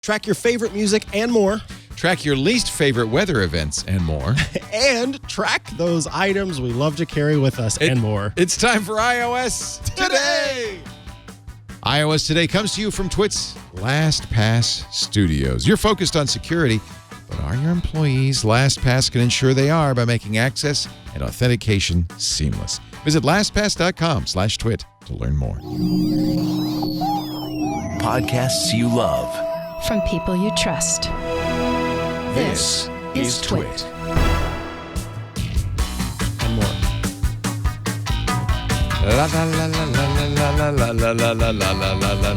Track your favorite music and more. Track your least favorite weather events and more. And track those items we love to carry with us and more. It's time for iOS Today! iOS Today comes to you from Twit's LastPass Studios. You're focused on security, but are your employees? LastPass can ensure they are by making access and authentication seamless. Visit lastpass.com/twit to learn more. Podcasts you love. From people you trust. This is Twit. And more. La la la la la la la la la la la la la.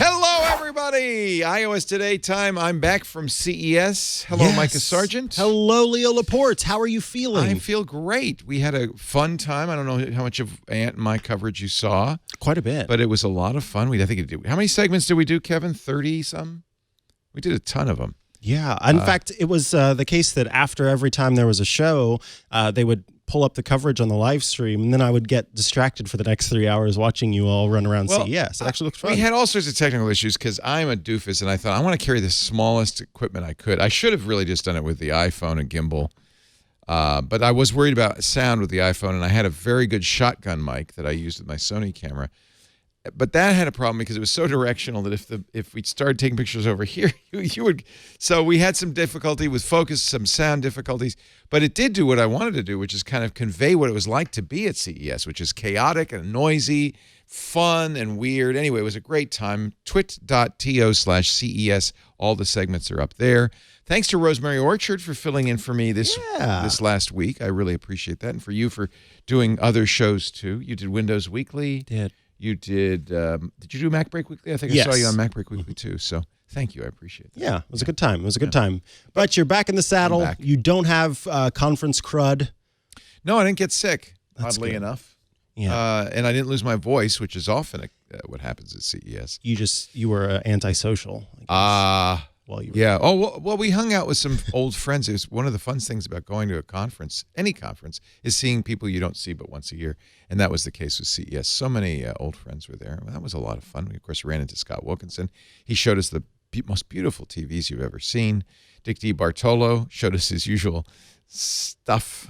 Hello, everybody! iOS Today time. I'm back from CES. Hello, Yes. Mikah Sargent. Hello, Leo Laporte. How are you feeling? I feel great. We had a fun time. I don't know how much of Ant and my coverage you saw. Quite a bit. But it was a lot of fun. I think how many segments did we do, Kevin? 30-some? We did a ton of them. Yeah. In fact, it was the case that after every time there was a show, they would pull up the coverage on the live stream, and then I would get distracted for the next 3 hours watching you all run around CES. It actually looked fun. We had all sorts of technical issues because I'm a doofus, and I thought I want to carry the smallest equipment I could. I should have really just done it with the iPhone and gimbal, but I was worried about sound with the iPhone, and I had a very good shotgun mic that I used with my Sony camera. But that had a problem because it was so directional that if we started taking pictures over here, you would. So we had some difficulty with focus, some sound difficulties. But it did do what I wanted to do, which is kind of convey what it was like to be at CES, which is chaotic and noisy, fun and weird. Anyway, it was a great time. twit.to/CES. All the segments are up there. Thanks to Rosemary Orchard for filling in for me this last week. I really appreciate that. And for you for doing other shows, too. You did Windows Weekly. Did. You did you do MacBreak Weekly? I think I saw you on MacBreak Weekly too. So thank you. I appreciate that. Yeah, it was a good time. It was a good time. But you're back in the saddle. You don't have conference crud. No, I didn't get sick, That's oddly good. enough. Yeah. And I didn't lose my voice, which is often what happens at CES. You were antisocial. While you were Yeah. Oh, well, we hung out with some old friends. It was one of the fun things about going to a conference, any conference, is seeing people you don't see but once a year. And that was the case with CES. So many old friends were there. Well, that was a lot of fun. We, of course, ran into Scott Wilkinson. He showed us the most beautiful TVs you've ever seen. Dick DiBartolo showed us his usual stuff,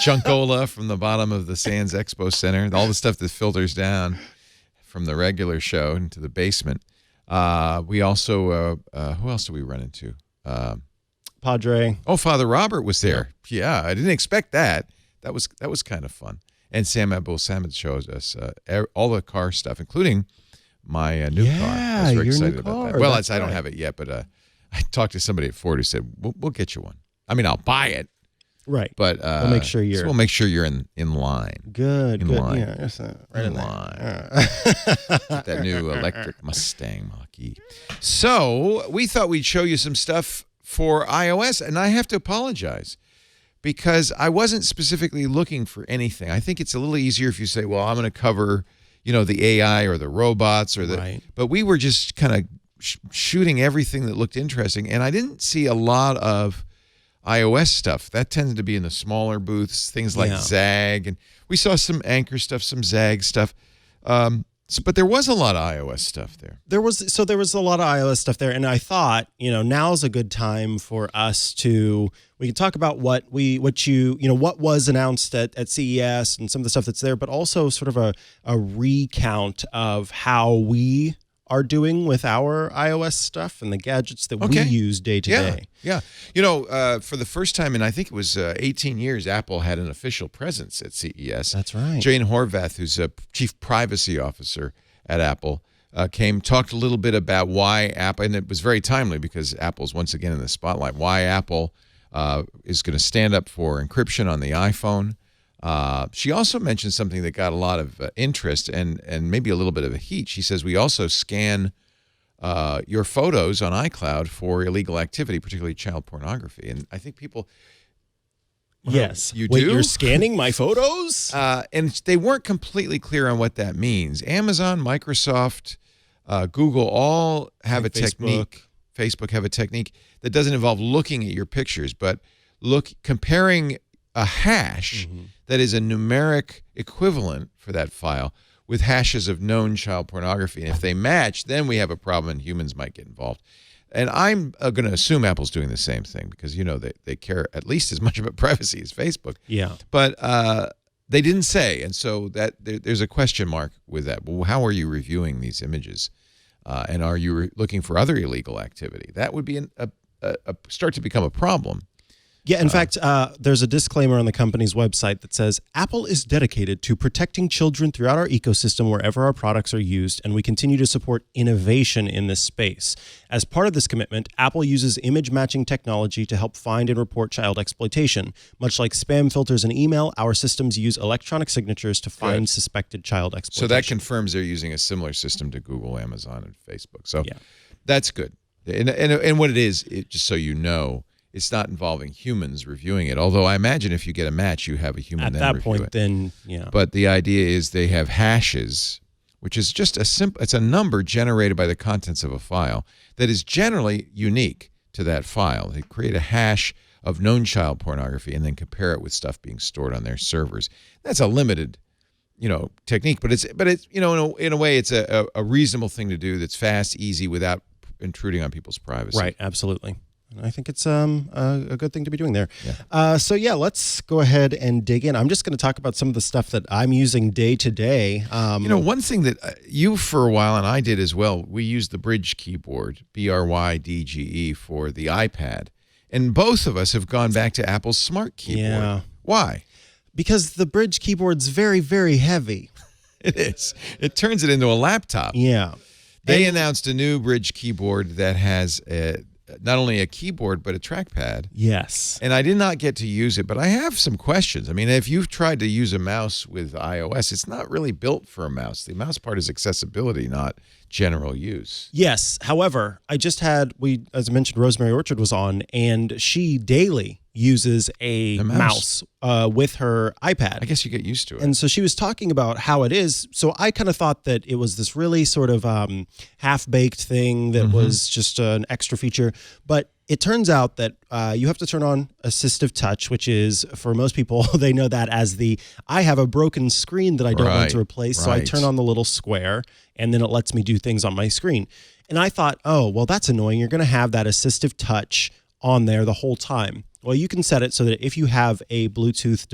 junkola from the bottom of the Sands Expo Center, all the stuff that filters down from the regular show into the basement. We also, who else did we run into? Padre. Oh, Father Robert was there. Yeah, I didn't expect that. That was kind of fun. And Sam Abdul-Samad showed us all the car stuff, including my new car. I was very excited about that. Well, I don't have it yet, but I talked to somebody at Ford who said, we'll get you one. I mean, I'll buy it. Right. But we'll make sure you're in line. Good. Line. Yeah, right in line. Yeah. That new electric Mustang Mach-E. So we thought we'd show you some stuff for iOS, and I have to apologize because I wasn't specifically looking for anything. I think it's a little easier if you say, well, I'm going to cover, the AI or the robots or the. Right. But we were just kind of shooting everything that looked interesting, and I didn't see a lot of iOS stuff. That tended to be in the smaller booths, things like Zag, and we saw some Anker stuff, some Zag stuff. But there was a lot of iOS stuff there. There was a lot of iOS stuff there, and I thought, now's a good time for us we can talk about what was announced at CES and some of the stuff that's there, but also sort of a recount of how we are doing with our iOS stuff and the gadgets that we use day to day. Yeah. For the first time in, I think it was 18 years, Apple had an official presence at CES. That's right. Jane Horvath, who's a chief privacy officer at Apple, talked a little bit about why Apple, and it was very timely because Apple's once again in the spotlight, why Apple is going to stand up for encryption on the iPhone. She also mentioned something that got a lot of interest and maybe a little bit of a heat. She says we also scan your photos on iCloud for illegal activity, particularly child pornography. And I think people... Yes. You Wait, do? you're scanning my photos? And they weren't completely clear on what that means. Amazon, Microsoft, Google all have a technique. Facebook have a technique that doesn't involve looking at your pictures, but comparing a hash that is a numeric equivalent for that file with hashes of known child pornography. And if they match, then we have a problem and humans might get involved. And I'm going to assume Apple's doing the same thing because, they care at least as much about privacy as Facebook. Yeah. But they didn't say. And so that there's a question mark with that. Well, how are you reviewing these images? And are you looking for other illegal activity? That would be a start to become a problem. Yeah, in fact, there's a disclaimer on the company's website that says, Apple is dedicated to protecting children throughout our ecosystem wherever our products are used, and we continue to support innovation in this space. As part of this commitment, Apple uses image matching technology to help find and report child exploitation. Much like spam filters and email, our systems use electronic signatures to find suspected child exploitation. So that confirms they're using a similar system to Google, Amazon, and Facebook. So that's good. And what it is, just so you know, it's not involving humans reviewing it. Although I imagine if you get a match, you have a human then review it. At that point, then, yeah. But the idea is they have hashes, which is just it's a number generated by the contents of a file that is generally unique to that file. They create a hash of known child pornography and then compare it with stuff being stored on their servers. That's a limited, technique, but it's in a way it's a reasonable thing to do that's fast, easy, without intruding on people's privacy. Right, absolutely. I think it's a good thing to be doing there. Yeah. Let's go ahead and dig in. I'm just going to talk about some of the stuff that I'm using day to day. One thing that you for a while and I did as well, we used the Brydge keyboard, BRYDGE, for the iPad. And both of us have gone back to Apple's smart keyboard. Yeah. Why? Because the Brydge keyboard's very, very heavy. It is. It turns it into a laptop. Yeah. They announced a new Brydge keyboard that has not only a keyboard, but a trackpad. Yes. And I did not get to use it, but I have some questions. I mean, if you've tried to use a mouse with iOS, it's not really built for a mouse. The mouse part is accessibility, not general use. Yes. However, I just had, as I mentioned, Rosemary Orchard was on, and she daily uses a mouse with her iPad. I guess you get used to it. And so she was talking about how it is. So I kind of thought that it was this really sort of half-baked thing that was just an extra feature. But it turns out that you have to turn on assistive touch, which is, for most people, they know that as I have a broken screen that I don't want to replace. So I turn on the little square, and then it lets me do things on my screen. And I thought, oh, well, that's annoying. You're going to have that assistive touch on there the whole time. Well, you can set it so that if you have a Bluetooth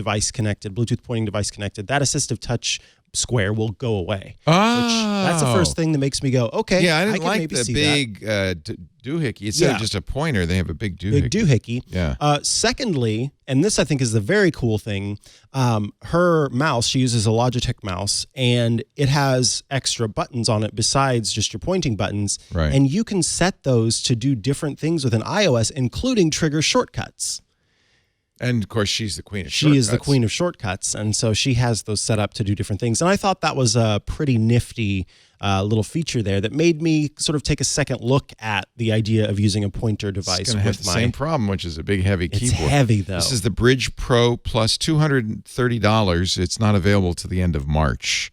pointing device connected, that assistive touch square will go away. That's the first thing that makes me go, okay. Yeah, I didn't like the big doohickey. Instead of just a pointer, they have a big doohickey. Big doohickey. Yeah. Secondly, and this I think is the very cool thing, her mouse, she uses a Logitech mouse, and it has extra buttons on it besides just your pointing buttons. Right. And you can set those to do different things within iOS, including trigger shortcuts. And, of course, she's the queen of shortcuts. She is the queen of shortcuts, and so she has those set up to do different things. And I thought that was a pretty nifty little feature there that made me sort of take a second look at the idea of using a pointer device. It's going to have the same problem, which is a big, heavy keyboard. It's heavy, though. This is the Brydge Pro plus $230. It's not available to the end of March.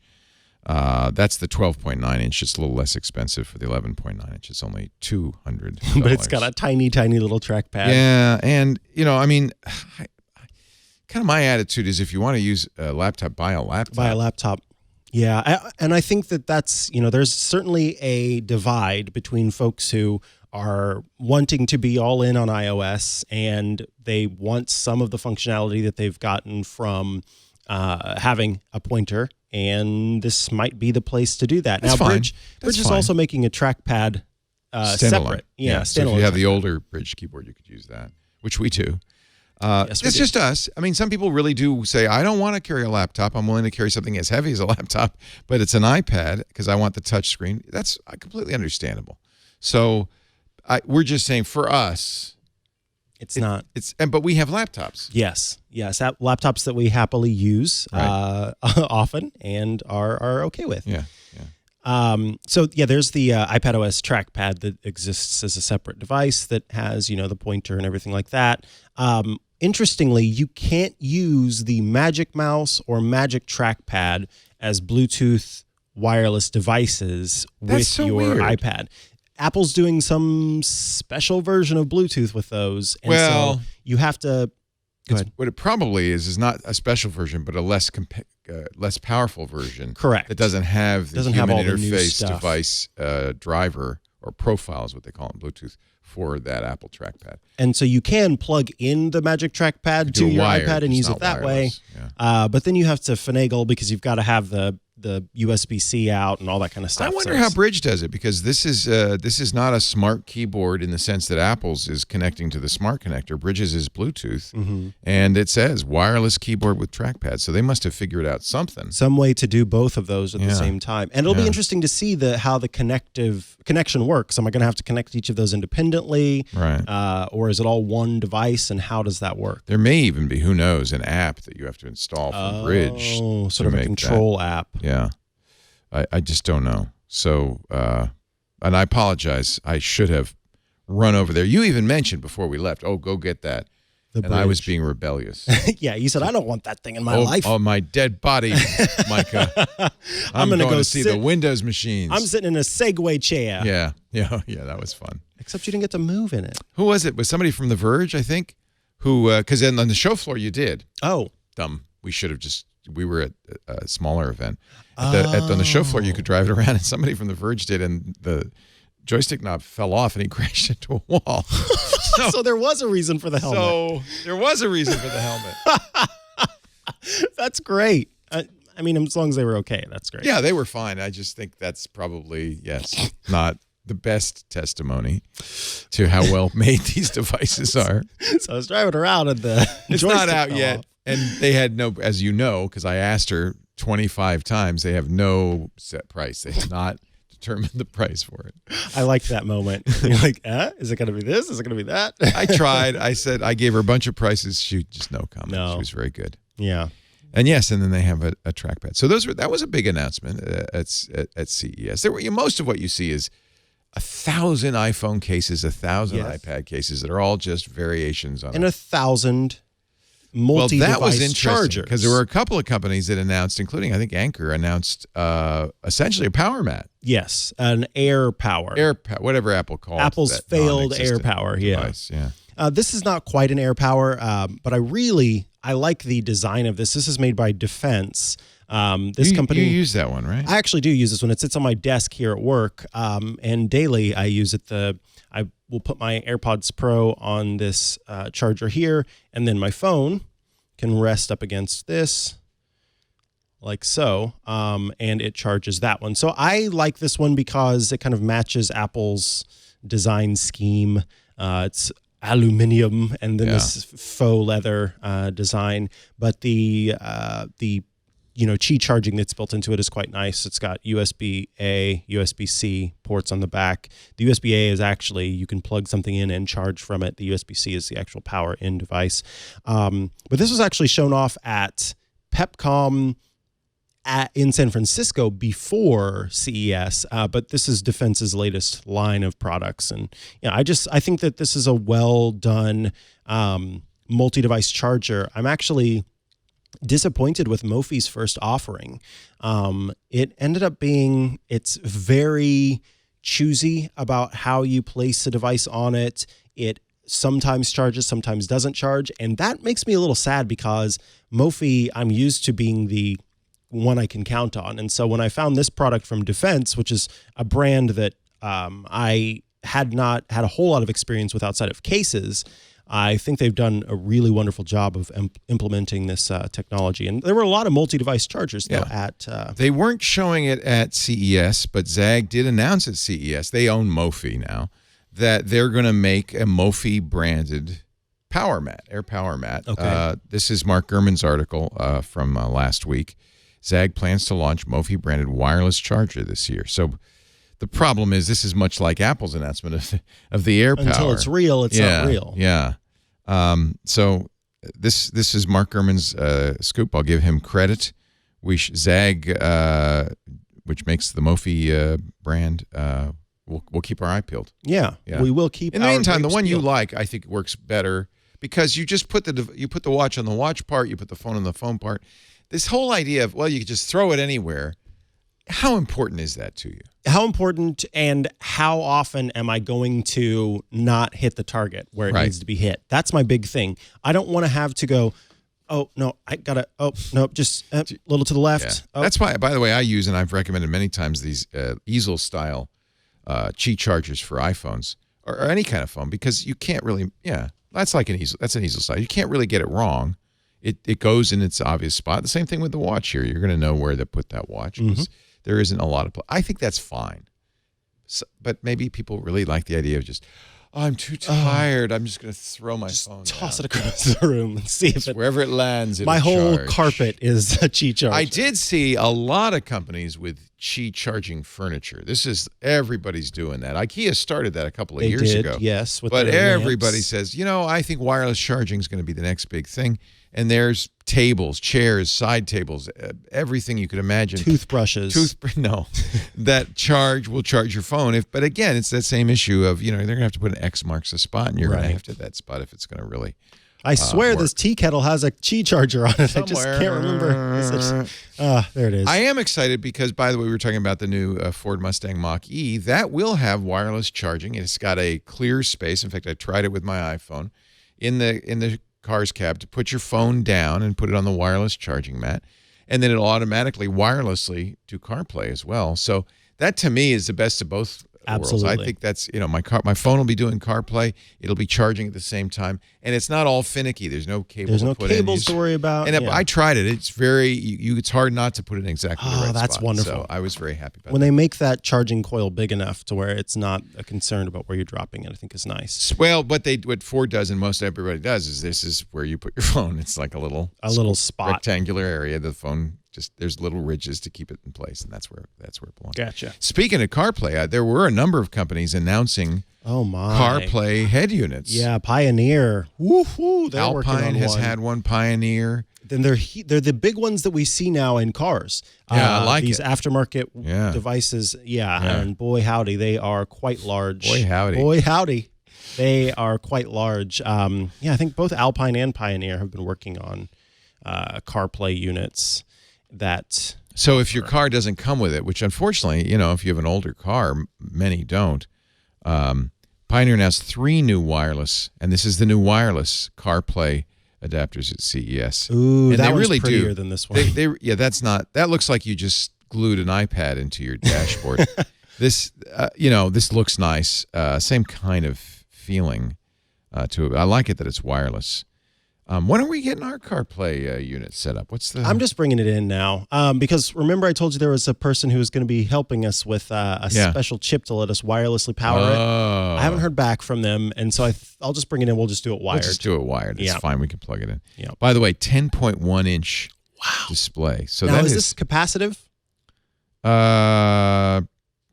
That's the 12.9 inch. It's a little less expensive for the 11.9 inch. It's only $200. But it's got a tiny, tiny little trackpad. Yeah, and I mean, kind of my attitude is if you want to use a laptop, buy a laptop. Buy a laptop. Yeah, and I think that's there's certainly a divide between folks who are wanting to be all in on iOS and they want some of the functionality that they've gotten from having a pointer. And this might be the place to do that. That's now, fine. Brydge is also making a trackpad separate. Yeah, so if you have the older Brydge keyboard, you could use that, which we do. Yes, it's just us. I mean, some people really do say, I don't want to carry a laptop. I'm willing to carry something as heavy as a laptop, but it's an iPad because I want the touch screen. That's completely understandable. So we're just saying for us, but we have laptops. Yes, laptops that we happily use often and are okay with. Yeah. There's the iPadOS trackpad that exists as a separate device that has the pointer and everything like that. Interestingly, you can't use the Magic Mouse or Magic Trackpad as Bluetooth wireless devices with your iPad. Apple's doing some special version of Bluetooth with those. And so you have to... Go ahead. What it probably is not a special version, but a less less powerful version. Correct. That doesn't have the Doesn't have human all the new interface stuff. device driver or profile is what they call it in Bluetooth for that Apple trackpad. And so you can plug in the Magic Trackpad Do to a your wired, iPad and it's use it not that wireless. way. Yeah. But then you have to finagle because you've got to have the USB-C out and all that kind of stuff. I wonder So how it's- Brydge does it, because this is not a smart keyboard in the sense that Apple's is connecting to the smart connector. Brydge's is Bluetooth, and it says wireless keyboard with trackpad. So they must have figured out something. some way to do both of those at the Yeah. same time. And it'll be Yeah. interesting to see how the connection works. Am I going to have to connect each of those independently? Right. Or is it all one device, and how does that work? There may even be, who knows, an app that you have to install from Brydge. Oh, sort to of a make control app. Yeah. I just don't know. So, and I apologize. I should have run over there. You even mentioned before we left, oh, go get that. The And I was Brydge. being rebellious. Yeah, you said, I don't want that thing in my life. Oh, my dead body, Micah. I'm gonna going go to see sit- the Windows machines. I'm sitting in a Segway chair. Yeah, that was fun. Except you didn't get to move in it. Who was it? Was somebody from The Verge, I think, who, because then on the show floor you did. Oh, Dumb. We were at a smaller event. On the show floor, you could drive it around, and somebody from The Verge did, and the joystick knob fell off, and he crashed into a wall. so there was a reason for the helmet. So there was a reason for the helmet. That's great. I mean, as long as they were okay, that's great. Yeah, they were fine. I just think that's probably, yes, not the best testimony to how well made these devices are. So I was driving around and the It's joystick not out fell yet. off. And they had no, as you know, because I asked her 25 times, they have no set price. They have not determined the price for it. I liked that moment. You're like, is it going to be this? Is it going to be that? I tried. I said, I gave her a bunch of prices. She just no comment. No. She was very good. Yeah. And yes, and then they have a trackpad. So that was a big announcement at CES. There were, most of what you see is 1,000 iPhone cases, 1,000 Yes. iPad cases that are all just variations on And it. 1,000 multi-device that was interesting chargers. because there were a couple of companies that announced, including I think Anker announced essentially a power mat, Yes, an Air Power. whatever Apple calls Apple's that failed non-existent Air Power, yeah. device. Yeah. This is not quite an Air Power, but I like the design of this. This is made by Defense. This company. You use that one, right? I actually do use this one. It sits on my desk here at work, and daily I use it. I will put my AirPods Pro on this charger here, and then my phone can rest up against this, like so, and it charges that one. So I like this one because it kind of matches Apple's design scheme. It's aluminum and then this faux leather design, but the Qi charging that's built into it is quite nice. It's got USB-A, USB-C ports on the back. The USB-A is actually, you can plug something in and charge from it. The USB-C is the actual power in device. But this was actually shown off at PepCom in San Francisco before CES, but this is Defense's latest line of products. And I think that this is a well done multi-device charger. I'm actually disappointed with mophie's first offering. It ended up being, it's very choosy about how you place a device on it. It sometimes charges, sometimes doesn't charge. And that makes me a little sad because mophie, I'm used to being the one I can count on. And so when I found this product from Defense, which is a brand that I had not had a whole lot of experience with outside of cases, I think they've done a really wonderful job of implementing this technology. And there were a lot of multi-device chargers though at... They weren't showing it at CES, but Zag did announce at CES, they own mophie now, that they're going to make a mophie-branded power mat, Air Power Mat. Okay. This is Mark Gurman's article from last week. Zag plans to launch mophie-branded wireless charger this year. So the problem is this is much like Apple's announcement of the Air Power. Until it's real, it's not real. Yeah. So this is Mark Gurman's scoop. I'll give him credit. Zag, which makes the mophie brand, we'll keep our eye peeled. Yeah, we will keep. In the meantime, the one you peeled. like, I think, works better because you just put the watch on the watch part, you put the phone on the phone part. This whole idea of, well, you could just throw it anywhere. How important is that to you? How important and how often am I going to not hit the target where it needs to be hit? That's my big thing. I don't want to have to go, Oh, no, I got to, oh, no, just a little to the left. Yeah. Oh. That's why, by the way, I use, and I've recommended many times, these easel-style Qi chargers for iPhones or any kind of phone, because you can't really, that's like an easel. That's an easel style. You can't really get it wrong. It goes in its obvious spot. The same thing with the watch here. You're going to know where to put that watch, because there isn't a lot of, I think that's fine. So, but maybe people really like the idea of just, I'm too tired. I'm just going to throw my phone Toss down. it across the room and see if Wherever it lands, my whole charge. carpet is a Qi charger. I did see a lot of companies with Qi charging furniture. Everybody's doing that. IKEA started that a couple of years ago. Yes, with but their everybody lamps. says, I think wireless charging is going to be the next big thing. And there's tables, chairs, side tables, everything you could imagine. Toothbrushes. No, that will charge your phone. But again, it's that same issue of, they're going to have to put an X marks the spot, and you're going to have to hit that spot if it's going to really I swear work. this tea kettle has a Qi charger on it. I just can't remember. There it is. I am excited because, by the way, we were talking about the new Ford Mustang Mach-E. That will have wireless charging. It's got a clear space. In fact, I tried it with my iPhone in the car's cab to put your phone down and put it on the wireless charging mat, and then it'll automatically wirelessly do CarPlay as well. So that, to me, is the best of both Absolutely. worlds. I think that's, my phone will be doing CarPlay. It'll be charging at the same time, and it's not all finicky. There's no cable. There's no put cables in. to worry about. And I tried it. It's very it's hard not to put it in exactly the right that's spot. wonderful. So I was very happy about when that. they make that charging coil big enough to where it's not a concern about where you're dropping it, I think is nice. Well, what Ford does, and most everybody does, is this is where you put your phone. It's like a little spot, rectangular area. The phone there's little ridges to keep it in place, and that's where it belongs. Gotcha. Speaking of CarPlay, there were a number of companies announcing CarPlay head units. Yeah, Pioneer. Woohoo! They're working on Alpine has one. had one. Pioneer. Then they're the big ones that we see now in cars. Yeah, I like these it. aftermarket devices. Yeah, and boy howdy, they are quite large. Boy howdy. They are quite large. I think both Alpine and Pioneer have been working on CarPlay units. So if your car doesn't come with it, which unfortunately, if you have an older car, many don't. Pioneer announced 3 new wireless, and this is the new wireless CarPlay adapters at CES. Ooh, and that they one's really prettier do. than this one. That looks like you just glued an iPad into your dashboard. This looks nice. Same kind of feeling to it. I like it that it's wireless. When are we getting our CarPlay unit set up? I'm just bringing it in now because remember I told you there was a person who was going to be helping us with a special chip to let us wirelessly power it. I haven't heard back from them, and so I'll just bring it in. We'll just do it wired. We'll just do it wired. It's fine. We can plug it in. Yeah. By the way, 10.1 inch display. So now, that is this capacitive?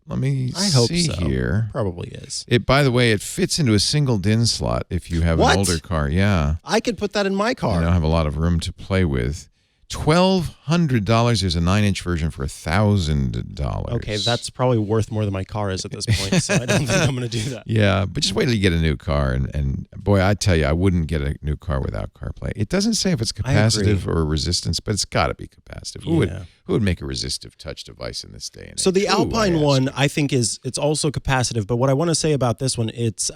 Let me I hope see so. here. Probably is. By the way, it fits into a single DIN slot if you have an older car. Yeah. I could put that in my car. I don't have a lot of room to play with. $1,200. There's a 9-inch version for $1,000. Okay, that's probably worth more than my car is at this point, so I don't think I'm going to do that. Yeah, but just wait till you get a new car. And boy, I tell you, I wouldn't get a new car without CarPlay. It doesn't say if it's capacitive or resistance, but it's got to be capacitive. Who would make a resistive touch device in this day and age? So the Alpine one, I think it's also capacitive, but what I want to say about this one, it's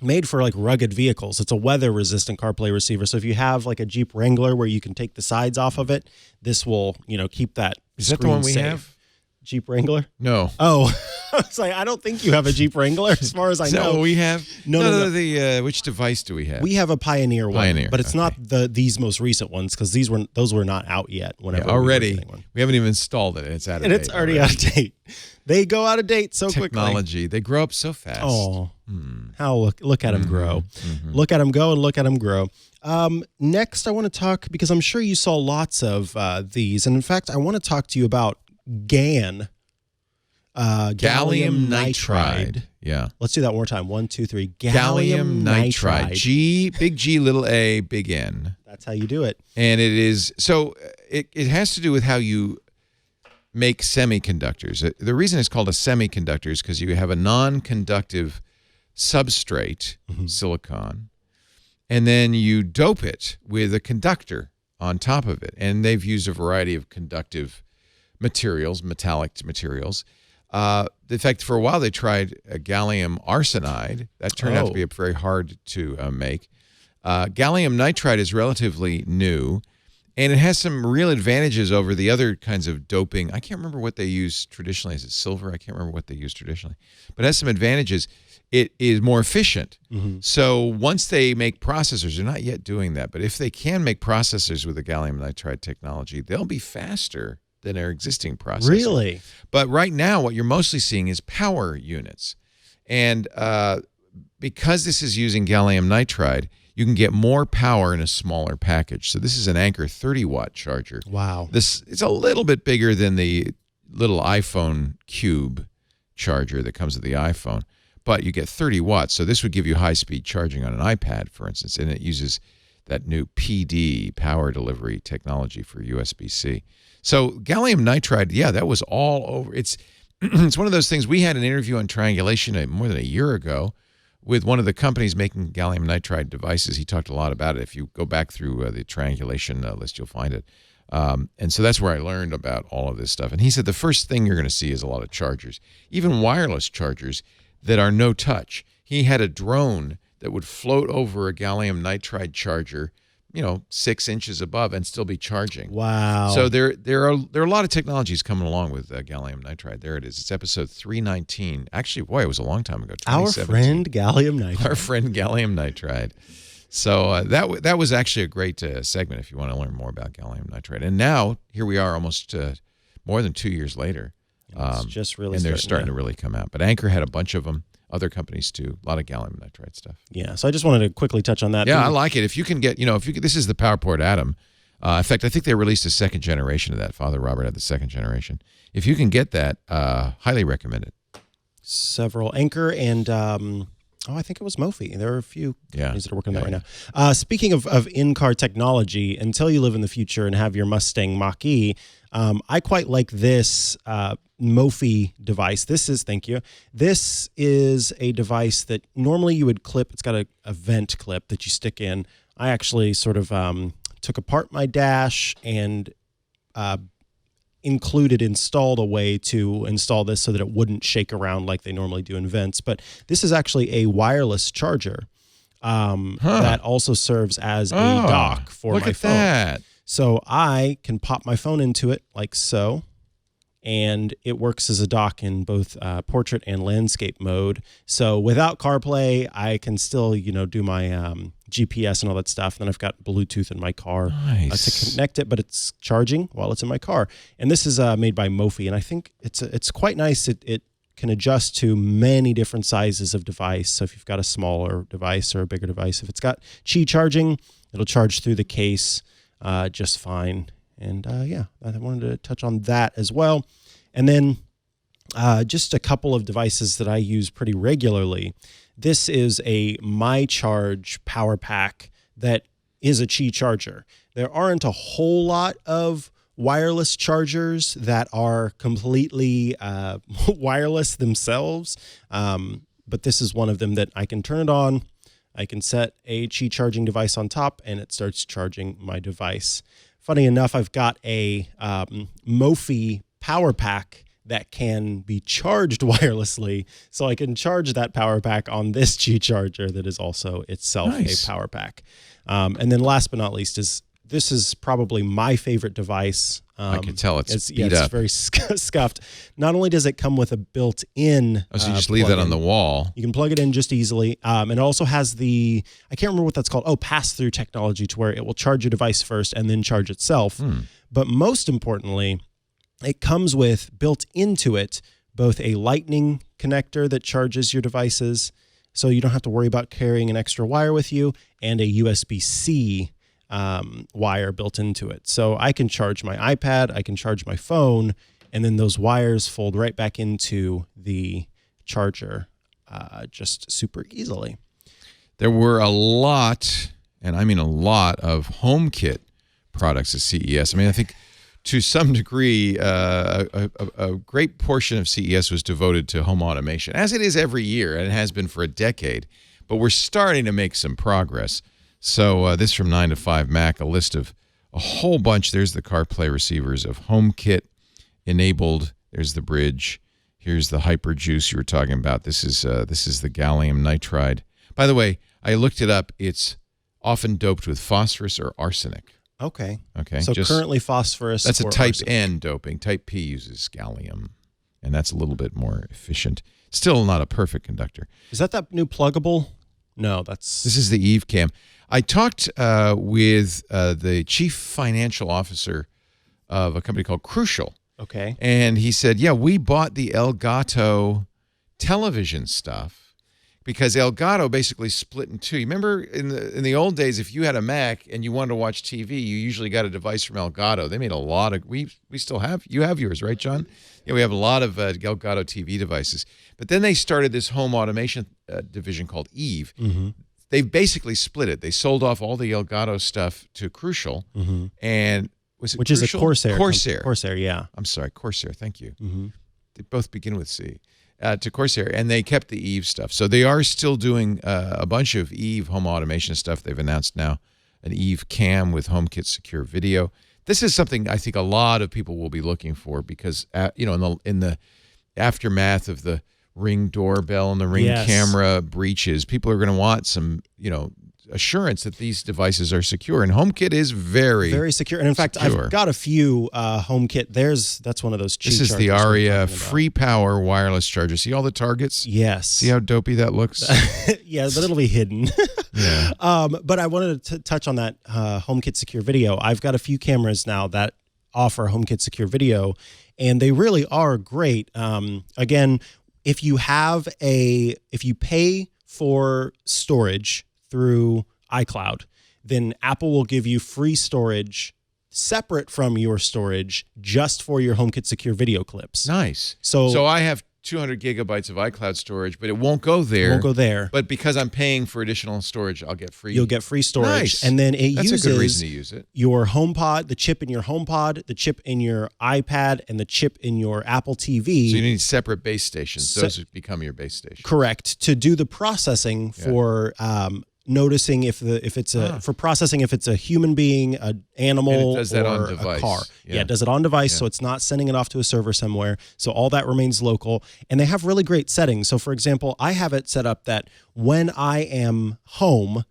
made for like rugged vehicles. It's a weather resistant CarPlay receiver. So if you have like a Jeep Wrangler where you can take the sides off of it, this will, keep that. Is that the one we have? Jeep Wrangler? No. Oh, I was like, I don't think you have a Jeep Wrangler as far as I know. No, we have. No. Which device do we have? We have a Pioneer one, but it's okay. not these most recent ones because those were not out yet. Whenever already, we haven't even installed it. It's out of date. And it's already out of date. They go out of date so quickly. Technology, they grow up so fast. Oh, how look at them grow. Look at them go and look at them grow. Next, I want to talk, because I'm sure you saw lots of these. And in fact, I want to talk to you about GaN. Gallium nitride. Yeah. Let's do that one more time. 1, 2, 3. Gallium nitride. Big G, little A, big N. That's how you do it. And it is, so it has to do with how you make semiconductors. The reason it's called a semiconductor is because you have a non-conductive substrate, silicon, and then you dope it with a conductor on top of it. And they've used a variety of conductive materials, metallic materials. In fact, for a while they tried gallium arsenide. That turned out to be very hard to make. Gallium nitride is relatively new, and it has some real advantages over the other kinds of doping. I can't remember what they use traditionally. Is it silver? I can't remember what they use traditionally. But it has some advantages. It is more efficient. So once they make processors, they're not yet doing that, but if they can make processors with the gallium nitride technology, they'll be faster than their existing processors. Really? But right now, what you're mostly seeing is power units. And because this is using gallium nitride, you can get more power in a smaller package. So this is an Anker 30-watt charger. Wow. It's a little bit bigger than the little iPhone Cube charger that comes with the iPhone, but you get 30 watts. So this would give you high-speed charging on an iPad, for instance, and it uses that new PD, power delivery technology for USB-C. So gallium nitride, yeah, that was all over. It's one of those things. We had an interview on Triangulation more than a year ago with one of the companies making gallium nitride devices. He talked a lot about it. If you go back through the Triangulation list, you'll find it. And so that's where I learned about all of this stuff. And he said the first thing you're going to see is a lot of chargers, even wireless chargers that are no touch. He had a drone that would float over a gallium nitride charger, 6 inches above and still be charging. Wow. So there are a lot of technologies coming along with gallium nitride. There it is. It's episode 319. Actually, boy, it was a long time ago. Our friend gallium nitride. Our friend gallium nitride. So that was actually a great segment if you want to learn more about gallium nitride. And now here we are, almost more than 2 years later. It's just really, and they're starting to really come out. But Anker had a bunch of them. Other companies too. A lot of gallium nitride stuff. Yeah. So I just wanted to quickly touch on that. Yeah, I like it. If you can get, this is the PowerPort Atom. In fact, I think they released a second generation of that. Father Robert had the second generation. If you can get that, highly recommend it. Several Anker and I think it was mophie. There are a few companies that are working on that right now. Speaking of in-car technology, until you live in the future and have your Mustang Mach-E, I quite like this mophie device. This is a device that normally you would clip. It's got a vent clip that you stick in. I actually sort of took apart my dash and installed a way to install this so that it wouldn't shake around like they normally do in vents. But this is actually a wireless charger that also serves as a dock for my phone. Look at that. So I can pop my phone into it like so, and it works as a dock in both portrait and landscape mode. So without CarPlay, I can still, do my GPS and all that stuff. And then I've got Bluetooth in my car to connect it, but it's charging while it's in my car. And this is made by mophie, and I think it's quite nice. It can adjust to many different sizes of device. So if you've got a smaller device or a bigger device, if it's got Qi charging, it'll charge through the case just fine. And I wanted to touch on that as well. And then just a couple of devices that I use pretty regularly. This is a myCharge power pack that is a Qi charger. There aren't a whole lot of wireless chargers that are completely wireless themselves, but this is one of them that I can turn it on. I can set a Qi charging device on top, and it starts charging my device. Funny enough, I've got a mophie power pack that can be charged wirelessly, so I can charge that power pack on this Qi charger that is also itself a power pack. And then last but not least this is probably my favorite device. I can tell it's beat up. It's very scuffed. Not only does it come with a built-in so you just leave that on the wall. You can plug it in just easily. And it also has I can't remember what that's called. Pass-through technology, to where it will charge your device first and then charge itself. But most importantly, it comes with, built into it, both a lightning connector that charges your devices, so you don't have to worry about carrying an extra wire with you, and a USB-C wire built into it. So I can charge my iPad, I can charge my phone, and then those wires fold right back into the charger just super easily. There were a lot, and I mean a lot, of HomeKit products at CES. I mean, I think to some degree, a great portion of CES was devoted to home automation, as it is every year, and it has been for a decade. But we're starting to make some progress. So this from 9 to 5 Mac, a list of a whole bunch. There's the CarPlay receivers of HomeKit enabled. There's the Brydge. Here's the HyperJuice you were talking about. This is the gallium nitride. By the way, I looked it up. It's often doped with phosphorus or arsenic. Okay. Okay. So currently phosphorus. That's a or type arsenic. N doping. Type P uses gallium, and that's a little bit more efficient. Still not a perfect conductor. Is that new pluggable? No, that's... This is the Eve Cam. I talked with the chief financial officer of a company called Crucial. Okay. And he said, yeah, we bought the Elgato television stuff because Elgato basically split in two. You remember in the old days, if you had a Mac and you wanted to watch TV, you usually got a device from Elgato. They made a lot of, we still have, you have yours, right, John? Yeah, we have a lot of Elgato TV devices. But then they started this home automation division called Eve. Mm-hmm. They've basically split it. They sold off all the Elgato stuff to Crucial, and was it Which Crucial? is a Corsair. Corsair. Corsair, yeah. I'm sorry, Corsair. Thank you. Mm-hmm. They both begin with C. To Corsair, and they kept the Eve stuff. So they are still doing a bunch of Eve home automation stuff. They've announced now an Eve Cam with HomeKit secure video. This is something I think a lot of people will be looking for because in the aftermath of the Ring doorbell and the Ring camera breaches, people are going to want some, assurance that these devices are secure. And HomeKit is very secure. And in fact, I've got a few HomeKit. That's one of those cheap This is the Aria free power wireless charger. See all the targets? Yes. See how dopey that looks? Yeah, but it'll be hidden. Yeah. But I wanted to touch on that HomeKit secure video. I've got a few cameras now that offer HomeKit secure video, and they really are great. Again, if you pay for storage through iCloud, then Apple will give you free storage separate from your storage just for your HomeKit secure video clips. Nice. So I have 200 gigabytes of iCloud storage, but it won't go there. It won't go there. But because I'm paying for additional storage, I'll get free. You'll get free storage. Nice. And then That's a good reason to use it. Your HomePod, the chip in your HomePod, the chip in your iPad, and the chip in your Apple TV. So you need separate base stations. Those become your base stations. Correct. To do the processing for noticing if it's a human being, an animal, and it does that or on device. a car. Yeah, it does it on device, so it's not sending it off to a server somewhere. So all that remains local. And they have really great settings. So for example, I have it set up that when I am home,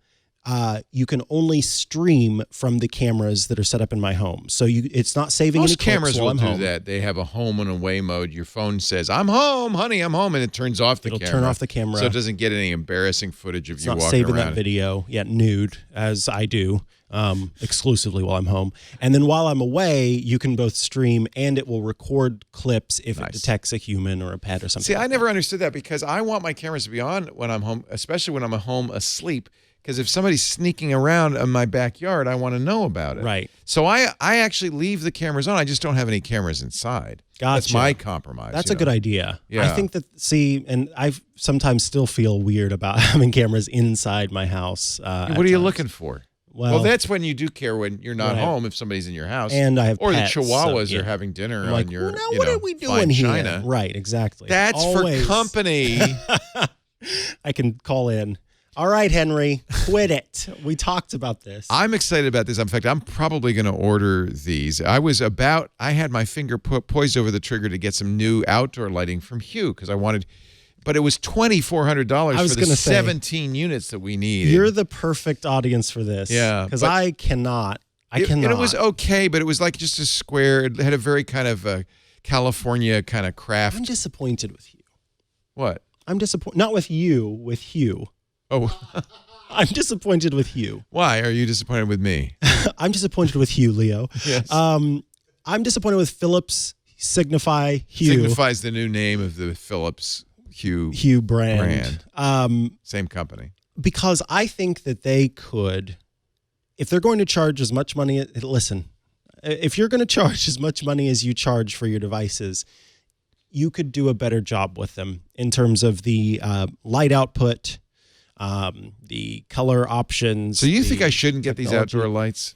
you can only stream from the cameras that are set up in my home. So it's not saving any Most clips cameras while will I'm do home. that. They have a home and away mode. Your phone says, "I'm home, honey, I'm home," and it turns off the camera. It'll turn off the camera. So it doesn't get any embarrassing footage of It's you not walking saving around. that video yet nude, as I do, exclusively while I'm home. And then while I'm away, you can both stream and it will record clips if it detects a human or a pet or something. See, I never understood that because I want my cameras to be on when I'm home, especially when I'm at home asleep. Because if somebody's sneaking around in my backyard, I want to know about it. Right. So I actually leave the cameras on. I just don't have any cameras inside. Gotcha. That's my compromise. That's a good idea. Yeah. I think that, and I sometimes still feel weird about having cameras inside my house. What are you looking for? Well, that's when you do care when you're not home if somebody's in your house. And I have or pets, the Chihuahuas so, are having dinner I'm on like, your, well, now what are we doing here? China. Right, exactly. That's Always. for company. I can call in. All right, Henry, quit it. We talked about this. I'm excited about this. In fact, I'm probably going to order these. I had my finger poised over the trigger to get some new outdoor lighting from Hue because I wanted, but it was $2,400 for the 17 units that we need. You're the perfect audience for this. Yeah. Because I cannot. And it was okay, but it was like just a square. It had a very kind of California kind of craft. I'm disappointed with you. What? I'm disappointed. Not with you, with Hue. Oh. I'm disappointed with Hue. Why are you disappointed with me? I'm disappointed with Hue, Leo. Yes. I'm disappointed with Philips, Signify, Hue. Signify's the new name of the Philips Hue brand. Same company. Because I think that they could, if they're going to charge as much money, if you're going to charge as much money as you charge for your devices, you could do a better job with them in terms of the light output, the color options. So you think I shouldn't get these outdoor lights?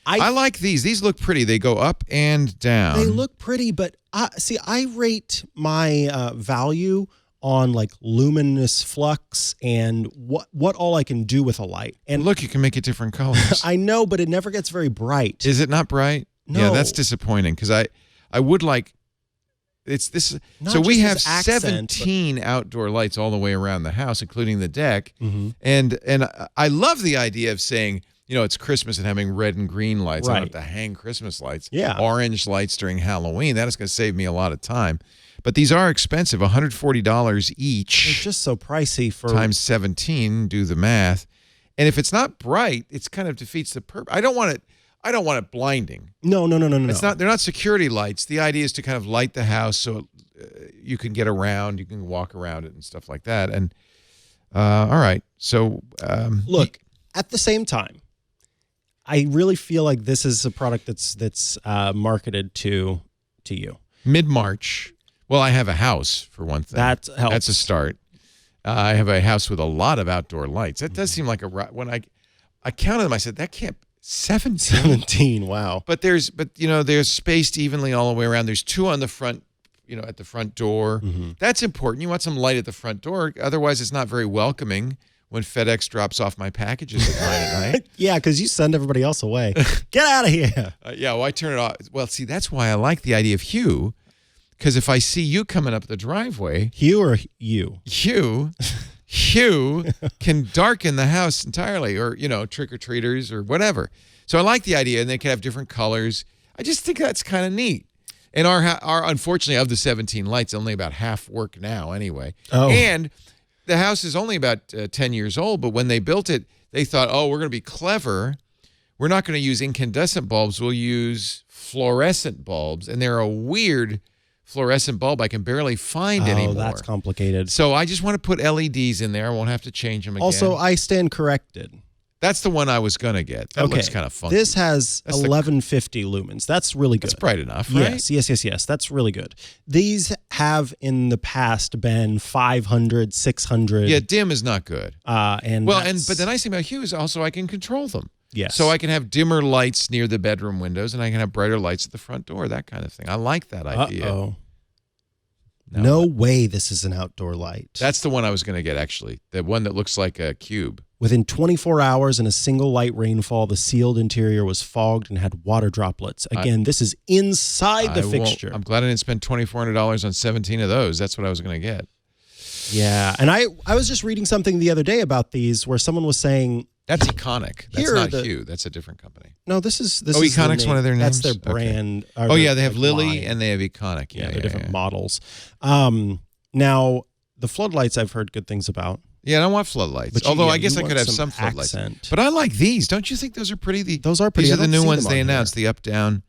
I like these. These look pretty. They go up and down. They look pretty, but I rate my value on like luminous flux and what all I can do with a light. And look, you can make it different colors. I know, but it never gets very bright. Is it not bright? No. Yeah, that's disappointing because I would like It's this. Not So we just have his accent, 17 outdoor lights all the way around the house, including the deck. Mm-hmm. And I love the idea of saying, it's Christmas and having red and green lights. I don't have to hang Christmas lights. Yeah. Orange lights during Halloween. That is going to save me a lot of time. But these are expensive, $140 each. It's just so pricey for times 17. Do the math. And if it's not bright, it's kind of defeats the purpose. I don't want it blinding. No. It's not. They're not security lights. The idea is to kind of light the house so you can get around, you can walk around it and stuff like that. And all right, so look. At the same time, I really feel like this is a product that's marketed to you. Mid-March. Well, I have a house for one thing. That helps. That's a start. I have a house with a lot of outdoor lights. That does seem like when I counted them, I said that can't. 17. Wow. But they're spaced evenly all the way around. There's 2 on the front, at the front door. Mm-hmm. That's important. You want some light at the front door. Otherwise, it's not very welcoming when FedEx drops off my packages at 9 at night. Yeah, because you send everybody else away. Get out of here. I turn it off. Well, see, that's why I like the idea of Hue, because if I see you coming up the driveway. Hue or you? Hue can darken the house entirely, or trick-or-treaters or whatever. So I like the idea, and they can have different colors. I just think that's kind of neat. And our unfortunately, of the 17 lights, only about half work now anyway. Oh. And the house is only about 10 years old, but when they built it, they thought, we're going to be clever. We're not going to use incandescent bulbs. We'll use fluorescent bulbs, and they're a weird fluorescent bulb I can barely find anymore. Oh, that's complicated. So I just want to put LEDs in there. I won't have to change them again. Also, I stand corrected. That's the one I was going to get. That looks kind of funky. This has 1150 lumens. That's really good. That's bright enough, right? Yes. That's really good. These have in the past been 500, 600. Yeah, dim is not good. But the nice thing about Hue is also I can control them. Yes. So I can have dimmer lights near the bedroom windows, and I can have brighter lights at the front door, that kind of thing. I like that idea. Uh-oh. No way this is an outdoor light. That's the one I was going to get, actually. The one that looks like a cube. Within 24 hours and a single light rainfall, the sealed interior was fogged and had water droplets. Again, this is inside the fixture. I'm glad I didn't spend $2,400 on 17 of those. That's what I was going to get. Yeah. And I was just reading something the other day about these where someone was saying... That's Econic. That's not Hue. That's a different company. No, this is Econic's one of their names? That's their brand. Okay. They have Lily and they have Econic. Yeah, they're different models. Now, the floodlights I've heard good things about. Yeah, I don't want floodlights. Although I guess I could have some floodlights. But I like these. Don't you think those are pretty? Those are pretty. These are the new ones they announced, the up-down.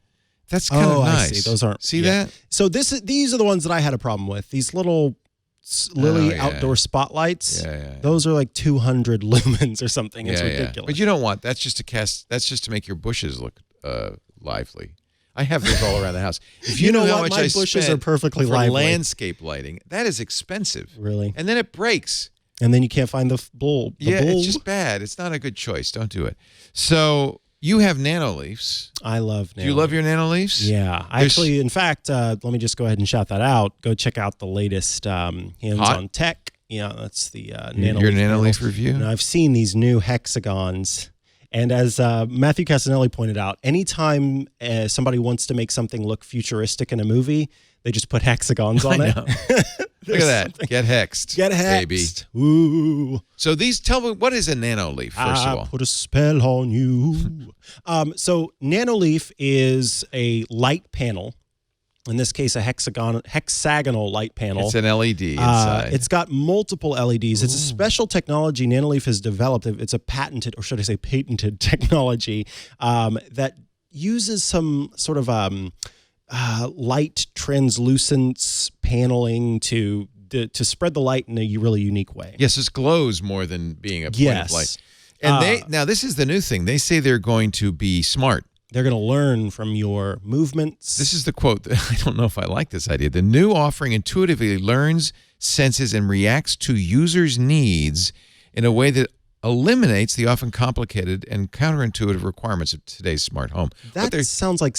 That's kind of nice. I see. Those aren't. See that? So these are the ones that I had a problem with. These little Lily outdoor spotlights. Yeah. Those are like 200 lumens or something. It's ridiculous. But you don't want that's just to make your bushes look lively. I have those all around the house. If you know how much my bushes are perfectly lively. Landscape lighting, that is expensive. Really? And then it breaks. And then you can't find the bulb. It's just bad. It's not a good choice. Don't do it. So you have nano leafs. I love nano. Do you love your nano leafs? Yeah. Actually, in fact, let me just go ahead and shout that out. Go check out the latest hands-on tech. Yeah, that's the nano. Your nano leaf review. And I've seen these new hexagons. And as Matthew Casanelli pointed out, anytime somebody wants to make something look futuristic in a movie, they just put hexagons on it. Look at that. Get hexed. Get hexed. Baby. Ooh. So tell me, what is a nano leaf, first of all? Put a spell on you. So nano leaf is a light panel. In this case, a hexagonal light panel. It's an LED inside. It's got multiple LEDs. It's a special technology NanoLeaf has developed. It's a patented, or should I say patented technology that uses some sort of light translucence paneling to spread the light in a really unique way. Yes, this glows more than being a point of light. And now this is the new thing. They say they're going to be smart. They're going to learn from your movements. This is the quote. I don't know if I like this idea. The new offering intuitively learns, senses, and reacts to users' needs in a way that eliminates the often complicated and counterintuitive requirements of today's smart home. That sounds like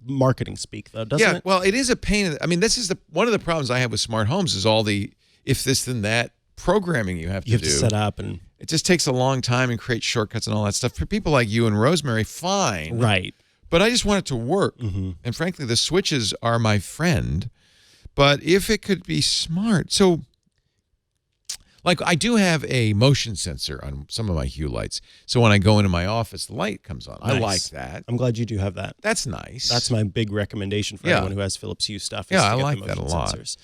marketing speak, though, doesn't it? Yeah, well, it is a pain. I mean, this is one of the problems I have with smart homes is all the if this then that programming you have to do. You have to set up and... It just takes a long time and create shortcuts and all that stuff. For people like you and Rosemary, fine. Right. But I just want it to work. Mm-hmm. And frankly, the switches are my friend But if it could be smart, so like I do have a motion sensor on some of my Hue lights. So when I go into my office, the light comes on. Nice. I like that. I'm glad you do have that. That's nice. That's my big recommendation for anyone who has Philips Hue stuff. Is Yeah, to I get like the that a motion lot. sensors.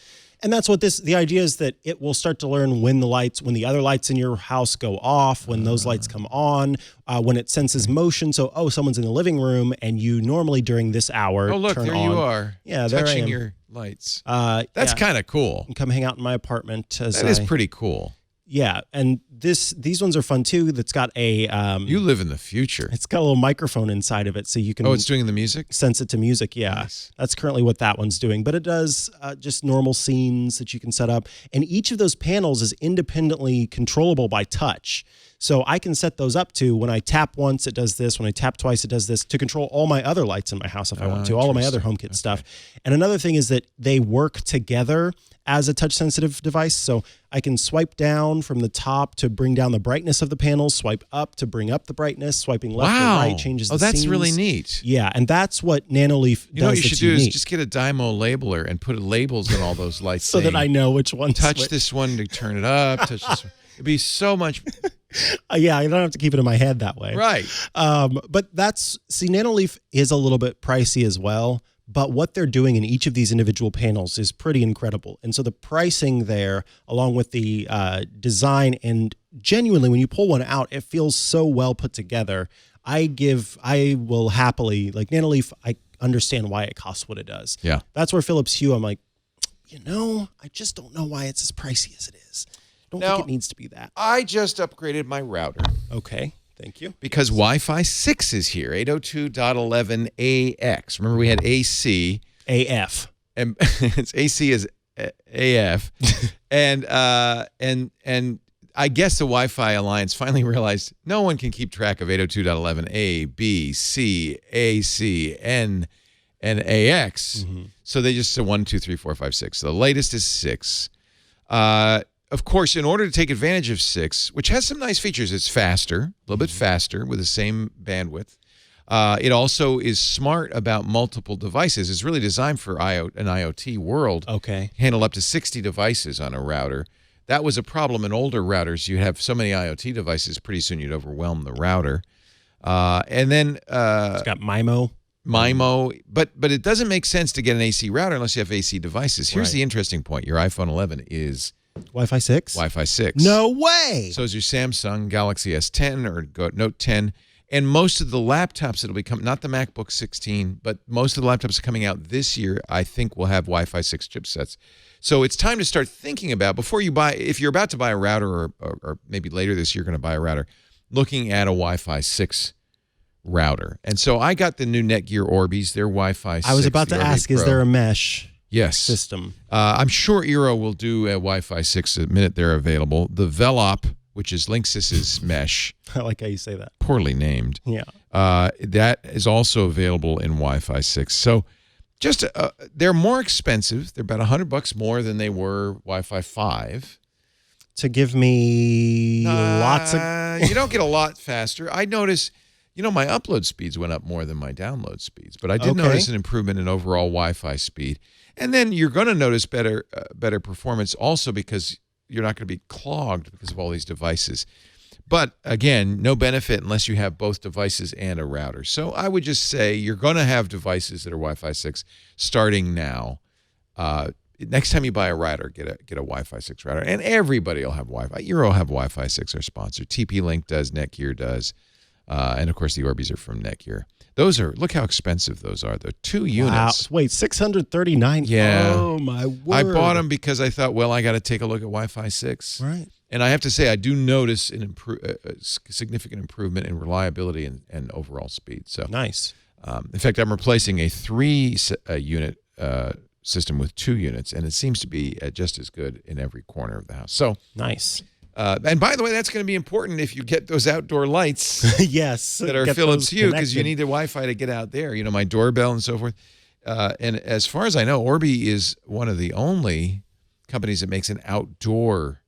And that's what the idea is, that it will start to learn when the other lights in your house go off, when those lights come on, when it senses motion. So, someone's in the living room, and you normally during this hour Oh, look, turn there on. you are. Yeah, there I touching am. your lights. That's kind of cool. And come hang out in my apartment. That is pretty cool. Yeah, and these ones are fun too. That's got a You live in the future. it's got a little microphone inside of it, so you can Oh, it's doing the music? sense it to music. Yeah, Nice. That's currently what that one's doing. But it does just normal scenes that you can set up, and each of those panels is independently controllable by touch. So I can set those up to, when I tap once, it does this. When I tap twice, it does this, to control all my other lights in my house if I want to, all of my other HomeKit stuff. And another thing is that they work together as a touch-sensitive device. So I can swipe down from the top to bring down the brightness of the panels, swipe up to bring up the brightness, swiping left or right changes the that's scenes. really neat. Yeah, and that's what Nanoleaf does. You know what you should that's do is unique. just get a Dymo labeler and put labels on all those lights. so that saying, I know which one to touch switch. this one to turn it up, touch this one. It'd be so much. Yeah, I don't have to keep it in my head that way. Right. But Nanoleaf is a little bit pricey as well. But what they're doing in each of these individual panels is pretty incredible. And so the pricing there, along with the design, and genuinely, when you pull one out, it feels so well put together. I will happily, like Nanoleaf, I understand why it costs what it does. Yeah. That's where Philips Hue, I'm like, I just don't know why it's as pricey as it is. I don't think it needs to be that. I just upgraded my router. Okay. Thank you. Because Wi-Fi 6 is here, 802.11ax. Remember, we had AC. AF. And it's AC is AF. and I guess the Wi-Fi Alliance finally realized no one can keep track of 802.11a, b, c, AC, n, and AX. Mm-hmm. So they just said 1, 2, 3, 4, 5, 6. So the latest is 6. Of course, in order to take advantage of 6, which has some nice features, it's faster, a little bit faster with the same bandwidth. It also is smart about multiple devices. It's really designed for an IoT world. Okay. Handle up to 60 devices on a router. That was a problem in older routers. You have so many IoT devices, pretty soon you'd overwhelm the router. And then It's got MIMO. But it doesn't make sense to get an AC router unless you have AC devices. Here's Right. the interesting point. Your iPhone 11 is Wi-Fi 6? Wi-Fi 6. No way. So is your Samsung Galaxy S10 or Note 10. And most of the laptops that'll be coming, not the MacBook 16, but most of the laptops coming out this year, I think will have Wi-Fi 6 chipsets. So it's time to start thinking about, before you buy, if you're about to buy a router or maybe later this year you're going to buy a router, looking at a Wi-Fi 6 router. And so I got the new Netgear Orbeez, their Wi-Fi 6. I was about to the Orbi ask, is Pro. there a mesh Yes. system? I'm sure Eero will do a Wi-Fi 6 the minute they're available. The Velop, which is Linksys's mesh, I like how you say that. poorly named, Yeah. that is also available in Wi-Fi 6. So just they're more expensive. They're about $100 more than they were Wi-Fi 5. To give me lots of... You don't get a lot faster. I notice, my upload speeds went up more than my download speeds, but I did notice an improvement in overall Wi-Fi speed. And then you're going to notice better performance also because you're not going to be clogged because of all these devices. But again, no benefit unless you have both devices and a router. So I would just say you're going to have devices that are Wi-Fi 6 starting now. Next time you buy a router, get a Wi-Fi 6 router. And everybody will have Wi-Fi. Eero will have Wi-Fi 6, our sponsor. TP-Link does, Netgear does. And of course, the Orbeez are from Netgear. Look how expensive those are. They're 2 units. Wow. Wait, 639? Yeah. Oh, my word. I bought them because I thought, I got to take a look at Wi-Fi 6. Right. And I have to say, I do notice a significant improvement in reliability and overall speed. So Nice. In fact, I'm replacing a 3-unit system with 2 units, and it seems to be just as good in every corner of the house. So Nice. and by the way, that's going to be important if you get those outdoor lights Yes. that are get Philips those Hue, because you connected. need the Wi-Fi to get out there. My doorbell and so forth. And as far as I know, Orbi is one of the only companies that makes an outdoor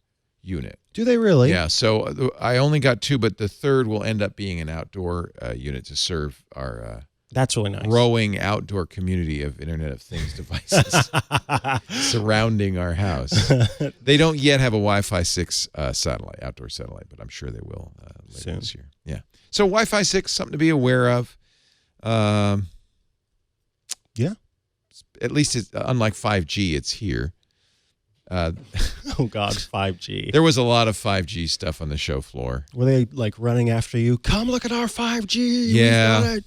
unit. Do they really? Yeah, so I only got 2, but the third will end up being an outdoor unit to serve our That's really nice. growing outdoor community of Internet of Things devices surrounding our house. They don't yet have a Wi-Fi 6 satellite, outdoor satellite, but I'm sure they will later Soon. this year. Yeah. So Wi-Fi 6, something to be aware of. Yeah. At least it's, unlike 5G, it's here. Oh God, 5G. There was a lot of 5G stuff on the show floor. Were they like running after you? Come look at our 5G. Yeah. We got it.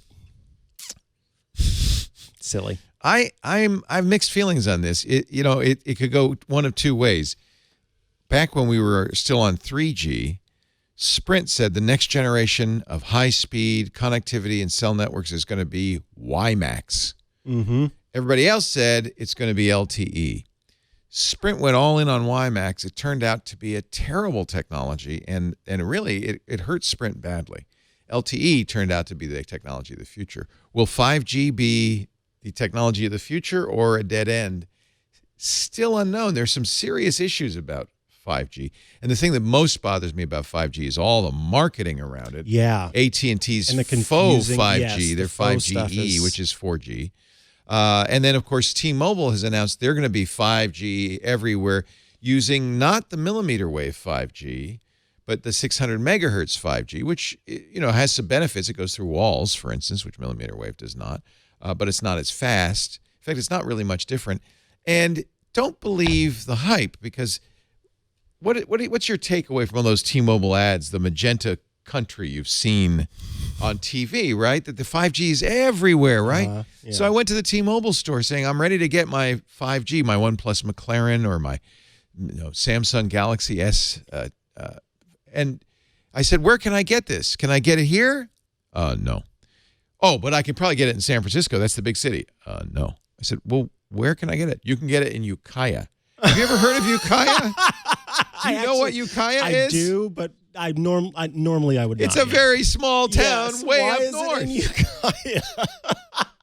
Silly. I have mixed feelings on this. It could go one of two ways. Back when we were still on 3G, Sprint said the next generation of high-speed connectivity and cell networks is going to be WiMAX. Mm-hmm. Everybody else said it's going to be LTE. Sprint went all in on WiMAX. It turned out to be a terrible technology, and really it hurt Sprint badly. LTE turned out to be the technology of the future. Will 5G be the technology of the future or a dead end? Still unknown. There's some serious issues about 5G. And the thing that most bothers me about 5G is all the marketing around it. Yeah. AT&T's And the faux confusing- 5G, yes, their the faux 5GE, stuff is- which is 4G. And then, of course, T-Mobile has announced they're going to be 5G everywhere using not the millimeter wave 5G, but the 600 megahertz 5G, which, has some benefits. It goes through walls, for instance, which millimeter wave does not. But it's not as fast. In fact, it's not really much different. And don't believe the hype, because what's your takeaway from all those T-Mobile ads, the magenta country you've seen on TV, right? That the 5G is everywhere, right? Yeah. So I went to the T-Mobile store saying, I'm ready to get my 5G, my OnePlus McLaren or my Samsung Galaxy S. And I said, where can I get this? Can I get it here? No. Oh, but I can probably get it in San Francisco. That's the big city. No. I said, well, where can I get it? You can get it in Ukiah. Have you ever heard of Ukiah? Do you know what Ukiah is? I do, but normally I would not. It's a very small town Yes, way why up is north. It in Ukiah?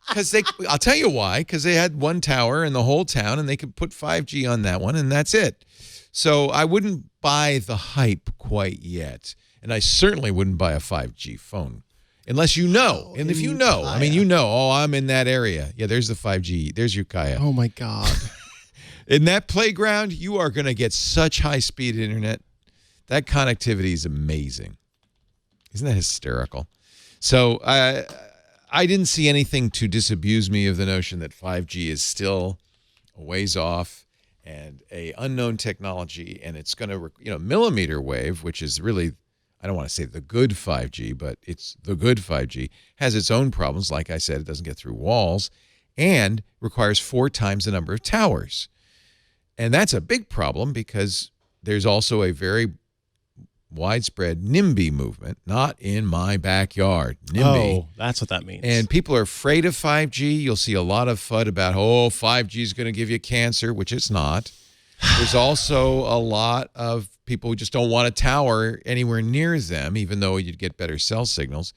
Because I'll tell you why. Because they had one tower in the whole town, and they could put 5G on that one, and that's it. So I wouldn't buy the hype quite yet, and I certainly wouldn't buy a 5G phone unless you know. And if you know, I mean, oh, I'm in that area. Yeah, there's the 5G. There's Ukiah. Oh my God. In that playground, you are going to get such high-speed internet. That connectivity is amazing. Isn't that hysterical? So I didn't see anything to disabuse me of the notion that 5G is still a ways off and a unknown technology, and it's going to, millimeter wave, which is really, I don't want to say the good 5G, but it's the good 5G, has its own problems. Like I said, it doesn't get through walls and requires 4 times the number of towers. And that's a big problem because there's also a very widespread NIMBY movement, not in my backyard. NIMBY. Oh, that's what that means. And people are afraid of 5G. You'll see a lot of FUD about, 5G is going to give you cancer, which it's not. There's also a lot of people who just don't want a tower anywhere near them, even though you'd get better cell signals.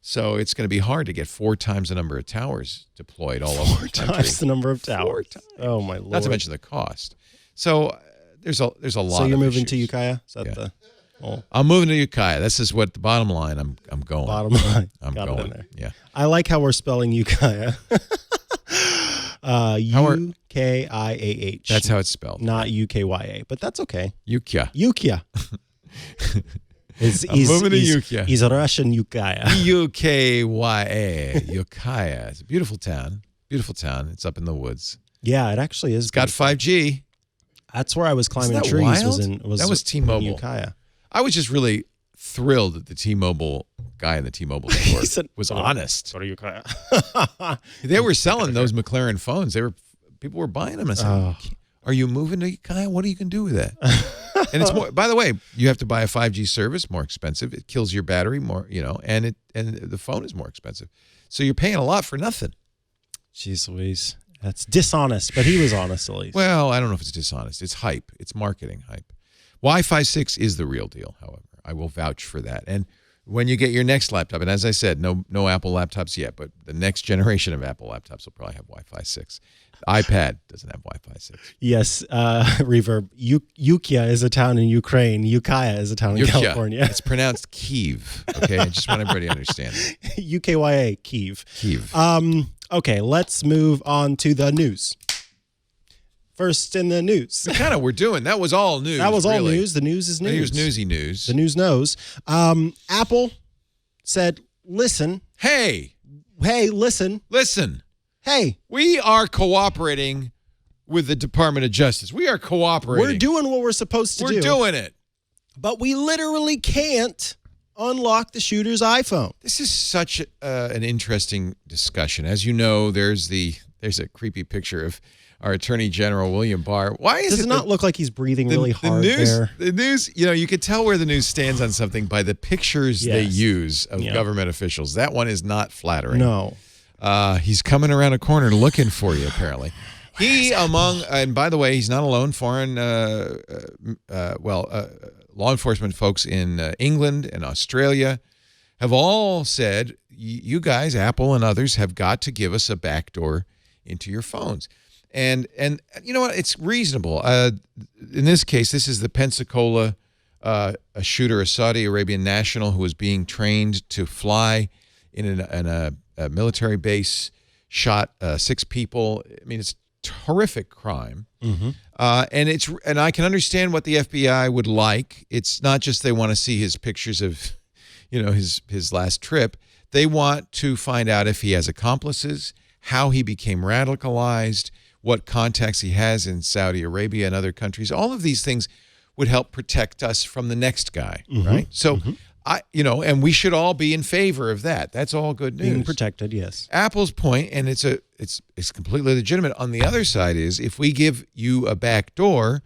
So it's going to be hard to get 4 times the number of towers deployed all over the country. 4 times the number of towers. 4 times. Oh my Lord. Not to mention the cost. So there's a lot. So you're of moving issues. to Ukiah? Is that Yeah. the whole I'm moving to Ukiah. This is what the bottom line. I'm going. bottom line? I'm Got it in going. there. Yeah. I like how we're spelling Ukiah. Ukiah. That's how it's spelled. Not UKYA, but that's okay. Ukiah. Ukiah. I'm moving to Ukiah. He's a Russian Ukiah. Ukiah. Ukiah. It's a beautiful town. Beautiful town. It's up in the woods. Yeah, it actually is. It's got 5G. That's where I was climbing Isn't that trees. wild? That was in T-Mobile. Ukiah. I was just really thrilled that the T-Mobile guy in the T-Mobile store He said, was honest. Go to Ukiah. They were selling those McLaren phones. People were buying them. I said, Oh. "Are you moving to Ukiah? What are you going to do with that?" And it's more. By the way, you have to buy a 5G service, more expensive. It kills your battery more, and the phone is more expensive. So you're paying a lot for nothing. Jeez Louise. That's dishonest, but he was honest at least. Well, I don't know if it's dishonest. It's hype. It's marketing hype. Wi-Fi 6 is the real deal, however. I will vouch for that. And when you get your next laptop, and as I said, no Apple laptops yet, but the next generation of Apple laptops will probably have Wi-Fi 6. iPad doesn't have Wi-Fi 6. Yes, Reverb. Yukia is a town in Ukraine. Ukiah is a town in California. It's pronounced Kyiv. Okay, I just want everybody to understand that. UKYA, Kyiv. Kyiv. Okay, let's move on to the news. First in the news. We're doing. That was all news. That was all really. news. The news is news. Here's newsy news. The news knows. Apple said, listen. Hey, listen. Listen. Hey. We are cooperating with the Department of Justice. We are cooperating. We're doing what we're supposed to do. We're doing it. But we literally can't unlock the shooter's iPhone. This is such an interesting discussion. As you know, there's a creepy picture of our Attorney General, William Barr. Why does it not look like he's breathing really hard there? The news, you could tell where the news stands on something by the pictures they use of government officials. That one is not flattering. No. He's coming around a corner looking for you, apparently. And by the way, he's not alone. Foreign, law enforcement folks in England and Australia have all said, you guys, Apple and others, have got to give us a backdoor into your phones. And you know what? It's reasonable. In this case, this is the Pensacola a shooter, a Saudi Arabian national who was being trained to fly in a military base, shot 6 people. I mean, it's a horrific crime. Mm-hmm. And I can understand what the FBI would like. It's not just they want to see his pictures of, his last trip. They want to find out if he has accomplices, how he became radicalized, what contacts he has in Saudi Arabia and other countries. All of these things would help protect us from the next guy, right? So, and we should all be in favor of that. That's all good news. Being protected, yes. Apple's point, and it's completely legitimate. On the other side is, if we give you a back door,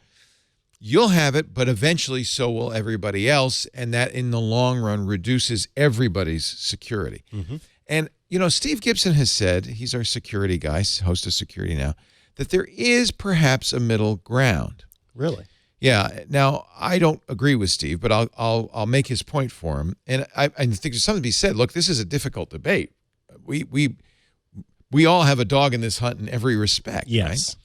you'll have it, but eventually so will everybody else, and that in the long run reduces everybody's security. Mm-hmm. And, Steve Gibson has said, he's our security guy, host of Security Now, that there is perhaps a middle ground. Really? Yeah. Now, I don't agree with Steve, but I'll make his point for him. And I think there's something to be said. Look, this is a difficult debate. We all have a dog in this hunt in every respect. Yes.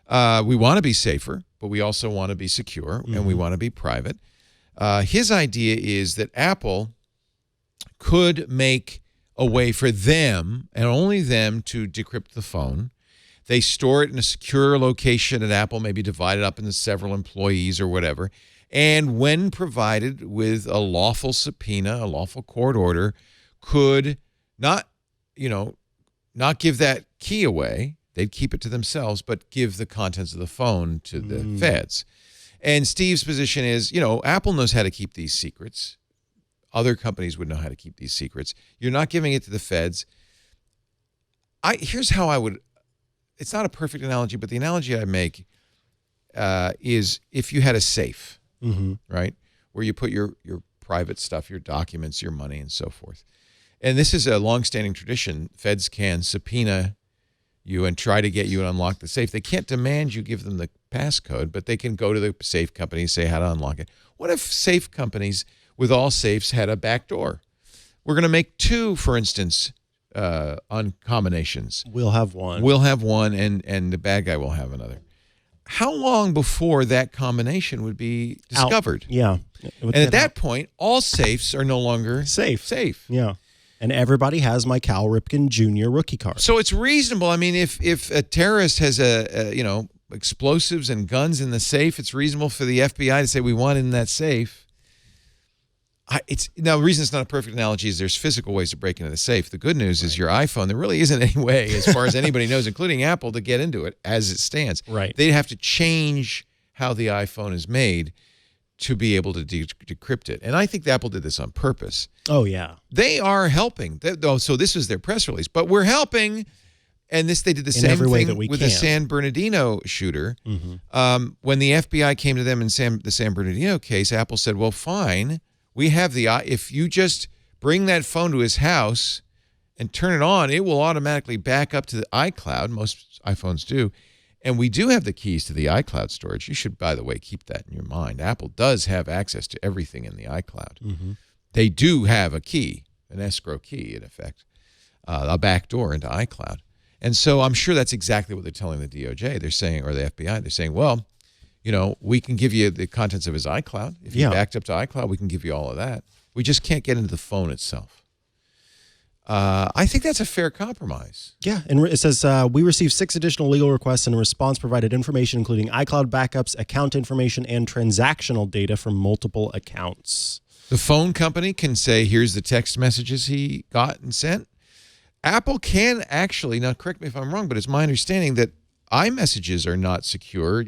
Right? We want to be safer, but we also want to be secure, and we want to be private. His idea is that Apple could make a way for them, and only them, to decrypt the phone. They store it in a secure location at Apple, maybe divided up into several employees or whatever. And when provided with a lawful subpoena, a lawful court order, could not give that key away. They'd keep it to themselves, but give the contents of the phone to the feds. And Steve's position is, Apple knows how to keep these secrets. Other companies would know how to keep these secrets. You're not giving it to the feds. Here's how I would... It's not a perfect analogy, but the analogy I make is if you had a safe, right, where you put your private stuff, your documents, your money, and so forth. And this is a longstanding tradition. Feds can subpoena you and try to get you to unlock the safe. They can't demand you give them the passcode, but they can go to the safe company and say how to unlock it. What if safe companies with all safes had a back door? We're going to make 2, for instance, on combinations. We'll have one. We'll have one, and the bad guy will have another. How long before that combination would be discovered? Yeah. And at that point, all safes are no longer safe. Yeah. And everybody has my Cal Ripken Jr. rookie card. So it's reasonable. I mean, if a terrorist has explosives and guns in the safe, it's reasonable for the FBI to say we want it in that safe. Now, the reason it's not a perfect analogy is there's physical ways to break into the safe. The good news is your iPhone, there really isn't any way, as far as anybody knows, including Apple, to get into it as it stands. Right. They'd have to change how the iPhone is made to be able to decrypt it. And I think Apple did this on purpose. Oh, yeah. They are helping. So this was their press release. But we're helping. And they did the same thing with the San Bernardino shooter. Mm-hmm. When the FBI came to them in the San Bernardino case, Apple said, well, fine. We have if you just bring that phone to his house and turn it on, it will automatically back up to the iCloud. Most iPhones do. And we do have the keys to the iCloud storage. You should, by the way, keep that in your mind. Apple does have access to everything in the iCloud. Mm-hmm. they do have a key, an escrow key, in effect, a backdoor into iCloud. And so I'm sure that's exactly what they're telling the DOJ. They're saying, or the FBI, they're saying, well, we can give you the contents of his iCloud. If you backed up to iCloud, we can give you all of that. We just can't get into the phone itself. I think that's a fair compromise. Yeah, and it says, we received 6 additional legal requests, and in response provided information including iCloud backups, account information, and transactional data from multiple accounts. The phone company can say, here's the text messages he got and sent. Apple can actually, now correct me if I'm wrong, but it's my understanding that iMessages are not secure.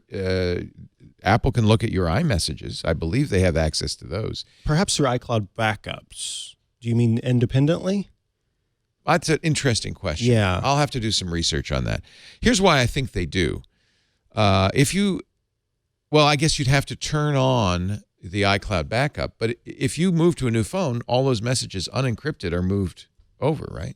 Apple can look at your iMessages. I believe they have access to those. Perhaps through iCloud backups. Do you mean independently? That's an interesting question. Yeah. I'll have to do some research on that. Here's why I think they do. I guess you'd have to turn on the iCloud backup, but if you move to a new phone, all those messages unencrypted are moved over, right?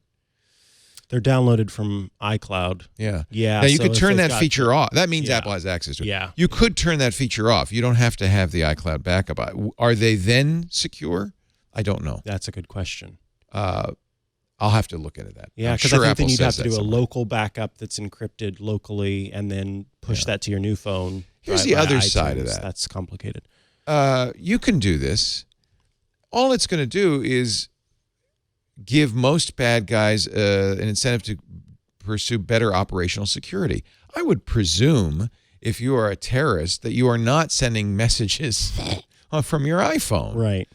They're downloaded from iCloud. Yeah. Yeah. Now, you could turn that feature off. That means Yeah. Apple has access to it. Yeah. You could turn that feature off. You don't have to have the iCloud backup. Are they then secure? I don't know. That's a good question. I'll have to look into that. Yeah, because I think then you'd have to do a local backup that's encrypted locally and then push that to your new phone. Here's the other side of that. That's complicated. You can do this. All it's going to do is give most bad guys an incentive to pursue better operational security. I would presume if you are a terrorist that you are not sending messages from your iPhone. Right.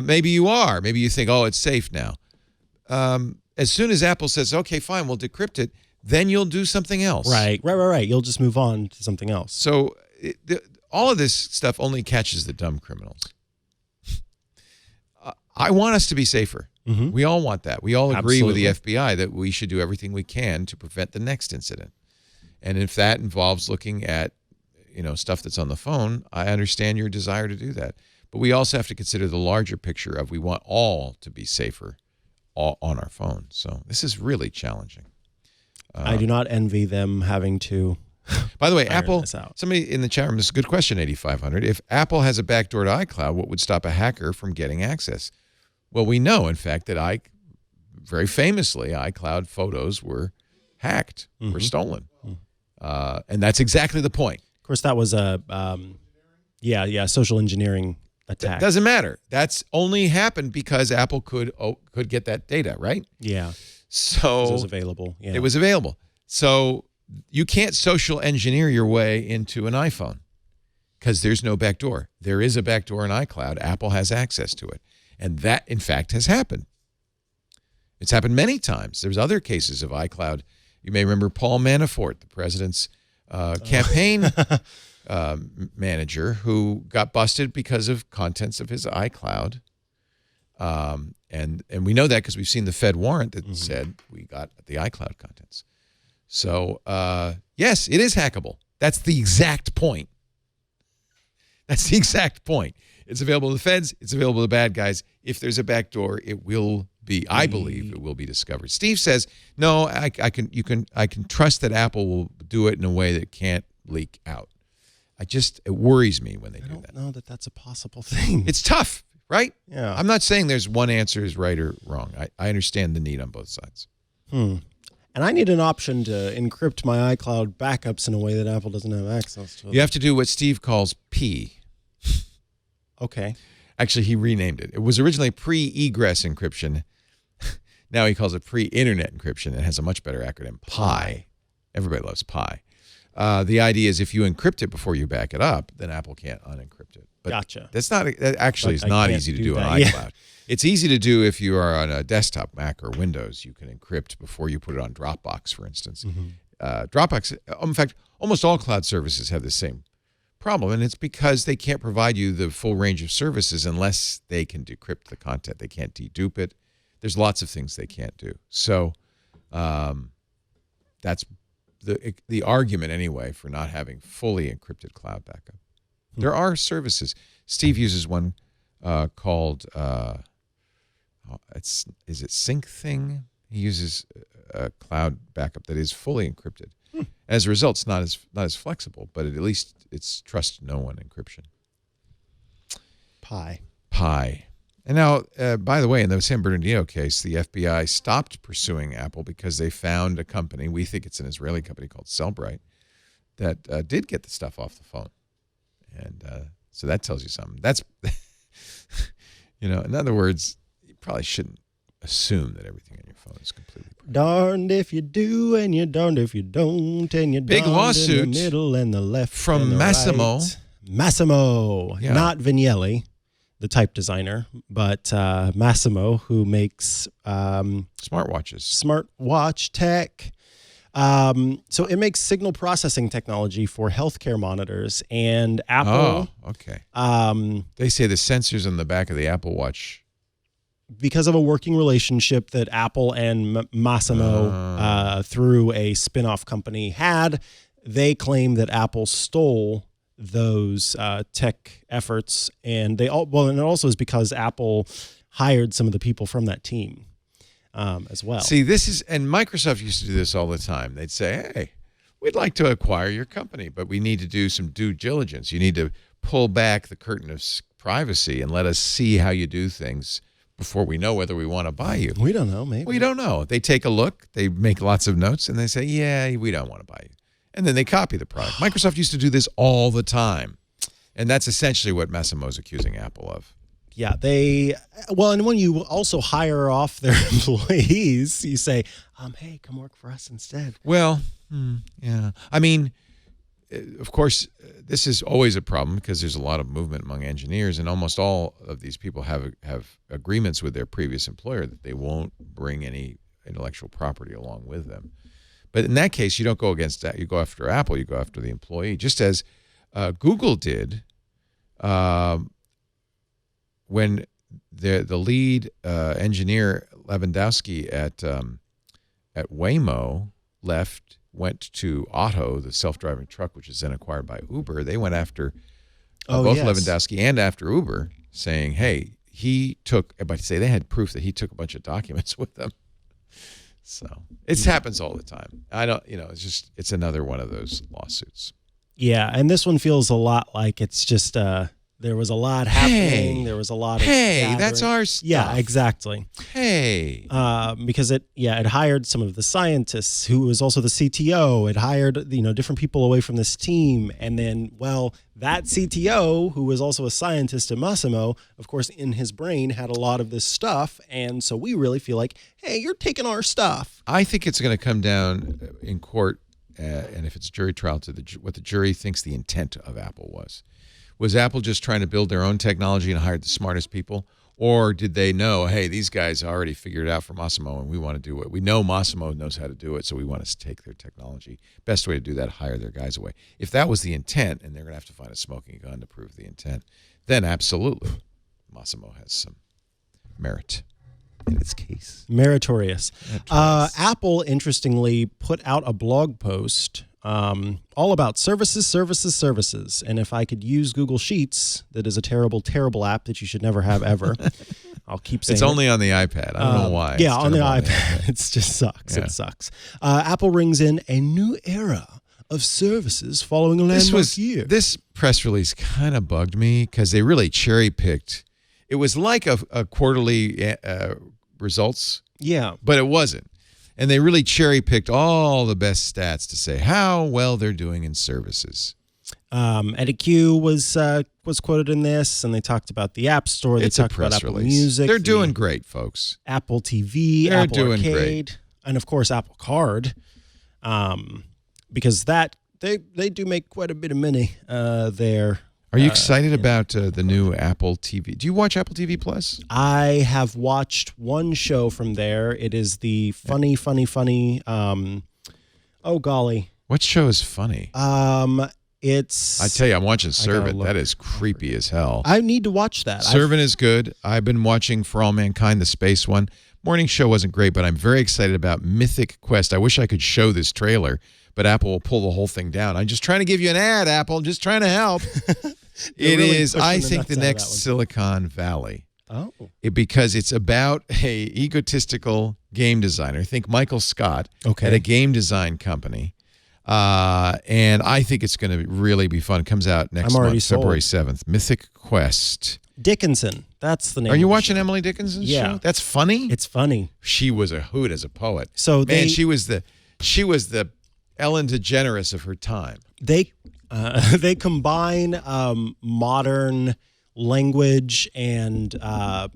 Maybe you are. Maybe you think, oh, it's safe now. As soon as Apple says, okay, fine, we'll decrypt it, then you'll do something else. Right. You'll just move on to something else. So all of this stuff only catches the dumb criminals. I want us to be safer. Mm-hmm. We all want that. We all agree Absolutely. with the FBI that we should do everything we can to prevent the next incident. And if that involves looking at, stuff that's on the phone, I understand your desire to do that. But we also have to consider the larger picture of we want all to be safer on our phone. So this is really challenging. I do not envy them having to. By the way, iron Apple, this out. somebody in the chat room, this is a good question, 8500. If Apple has a backdoor to iCloud, what would stop a hacker from getting access? Well, we know, in fact, that very famously, iCloud photos were hacked, were stolen. And that's exactly the point. Of course, that was a social engineering attack. It doesn't matter. That's only happened because Apple could get that data, right? Yeah. So It was available. Yeah. It was available. So you can't social engineer your way into an iPhone because there's no backdoor. There is a backdoor in iCloud. Apple has access to it. And that, in fact, has happened. It's happened many times. There's other cases of iCloud. You may remember Paul Manafort, the president's campaign manager, who got busted because of contents of his iCloud. And we know that because we've seen the Fed warrant that said we got the iCloud contents. So, yes, it is hackable. That's the exact point. That's the exact point. It's available to the feds. It's available to the bad guys. If there's a backdoor, it will be, I believe, it will be discovered. Steve says, no, I can trust that Apple will do it in a way that can't leak out. It worries me when they do that. I don't know that that's a possible thing. It's tough, right? Yeah. I'm not saying there's one answer is right or wrong. I understand the need on both sides. And I need an option to encrypt my iCloud backups in a way that Apple doesn't have access to. You have to do what Steve calls P. Okay. Actually, he renamed it. It was originally pre-egress encryption. Now he calls it pre-internet encryption. It has a much better acronym, PI. Everybody loves PI. The idea is if you encrypt it before you back it up, then Apple can't unencrypt it. But Gotcha. that actually is I not can't easy to do do on that. iCloud. Yeah. It's easy to do if you are on a desktop, Mac or Windows. You can encrypt before you put it on Dropbox, for instance. Dropbox, in fact, almost all cloud services have the same problem, and it's because they can't provide you the full range of services unless they can decrypt the content. They can't dedupe it. There's lots of things they can't do. So that's the argument anyway for not having fully encrypted cloud backup. There are services. Steve uses one called is it SyncThing? He uses a cloud backup that is fully encrypted. As a result, it's not as flexible, but at least it's trust no one encryption. Pi. And now, by the way, in the San Bernardino case, the FBI stopped pursuing Apple because they found a company, we think it's an Israeli company called Cellbrite, that did get the stuff off the phone. And so that tells you something. That's, in other words, you probably shouldn't assume that everything on your phone is completely private. Darned if you do, and you're darned if you don't, and you're Big darned lawsuit in the middle and the left from and the Massimo. right. Massimo, Yeah. not Vignelli, the type designer, but Massimo, who makes Smartwatches. smartwatch tech. So it makes signal processing technology for healthcare monitors, and Apple. Oh, okay. They say the sensors on the back of the Apple Watch. Because of a working relationship that Apple and Massimo, through a spin-off company, had, they claim that Apple stole those tech efforts, and and it also is because Apple hired some of the people from that team as well. See, and Microsoft used to do this all the time. They'd say, hey, we'd like to acquire your company, but we need to do some due diligence. You need to pull back the curtain of privacy and let us see how you do things before we know whether we want to buy you. We don't know, maybe. We don't know. They take a look, they make lots of notes, and they say, yeah, we don't want to buy you. And then they copy the product. Microsoft used to do this all the time. And that's essentially what Massimo's accusing Apple of. Yeah, and when you also hire off their employees, you say, hey, come work for us instead. Well, yeah. I mean, of course, this is always a problem because there's a lot of movement among engineers, and almost all of these people have agreements with their previous employer that they won't bring any intellectual property along with them. But in that case, you don't go against that. You go after Apple. You go after the employee, just as Google did when the lead engineer Lewandowski at Waymo went to Otto, the self-driving truck, which is then acquired by Uber. They went after both Lewandowski and after Uber, saying, "Hey, but they had proof that he took a bunch of documents with them." So it happens all the time. It's another one of those lawsuits. Yeah, and this one feels a lot like it's just there was a lot happening. Hey, there was a lot of that's our stuff. Yeah, exactly. Hey, because it hired some of the scientists, who was also the CTO. It hired different people away from this team, and then that CTO, who was also a scientist at Massimo, of course, in his brain had a lot of this stuff, and so we really feel like, hey, you're taking our stuff. I think it's going to come down in court, and if it's jury trial, to what the jury thinks the intent of Apple was. Was Apple just trying to build their own technology and hired the smartest people? Or did they know, hey, these guys already figured it out for Massimo, and we want to do it. We know Massimo knows how to do it, so we want to take their technology. Best way to do that, hire their guys away. If that was the intent, and they're going to have to find a smoking gun to prove the intent, then absolutely, Massimo has some merit in its case. Meritorious. Apple, interestingly, put out a blog post all about services. And if I could use Google Sheets, that is a terrible, terrible app that you should never have ever. I'll keep saying it's only on the iPad. I don't know why. Yeah, on the iPad. It just sucks. Yeah. It sucks. Apple rings in a new era of services following a landmark year. This press release kind of bugged me because they really cherry-picked. It was like a quarterly results. Yeah. But it wasn't. And they really cherry-picked all the best stats to say how well they're doing in services. Eddie Q was quoted in this, and they talked about the App Store. They talked about Apple Music. They're doing great, folks. Apple TV, they're Apple doing Arcade, great. And of course Apple Card, because they do make quite a bit of money there. Are you excited about the new Apple TV? Do you watch Apple TV Plus? I have watched one show from there. It is the funny. Oh golly, what show is funny? It's. I tell you, I'm watching Servant. That is creepy as hell. I need to watch that. Servant is good. I've been watching For All Mankind, the space one. Morning show wasn't great, but I'm very excited about Mythic Quest. I wish I could show this trailer, but Apple will pull the whole thing down. I'm just trying to give you an ad, Apple. I'm just trying to help. It really is, I think, the next Silicon Valley. Oh. Because it's about a egotistical game designer. Think Michael Scott at a game design company. And I think it's going to really be fun. It comes out next month, February 7th. Mythic Quest. Dickinson. That's the name. Are you of the watching show. Emily Dickinson's Yeah. show? That's funny. It's funny. She was a hoot as a poet. So Man, she was the Ellen DeGeneres of her time. They combine modern language and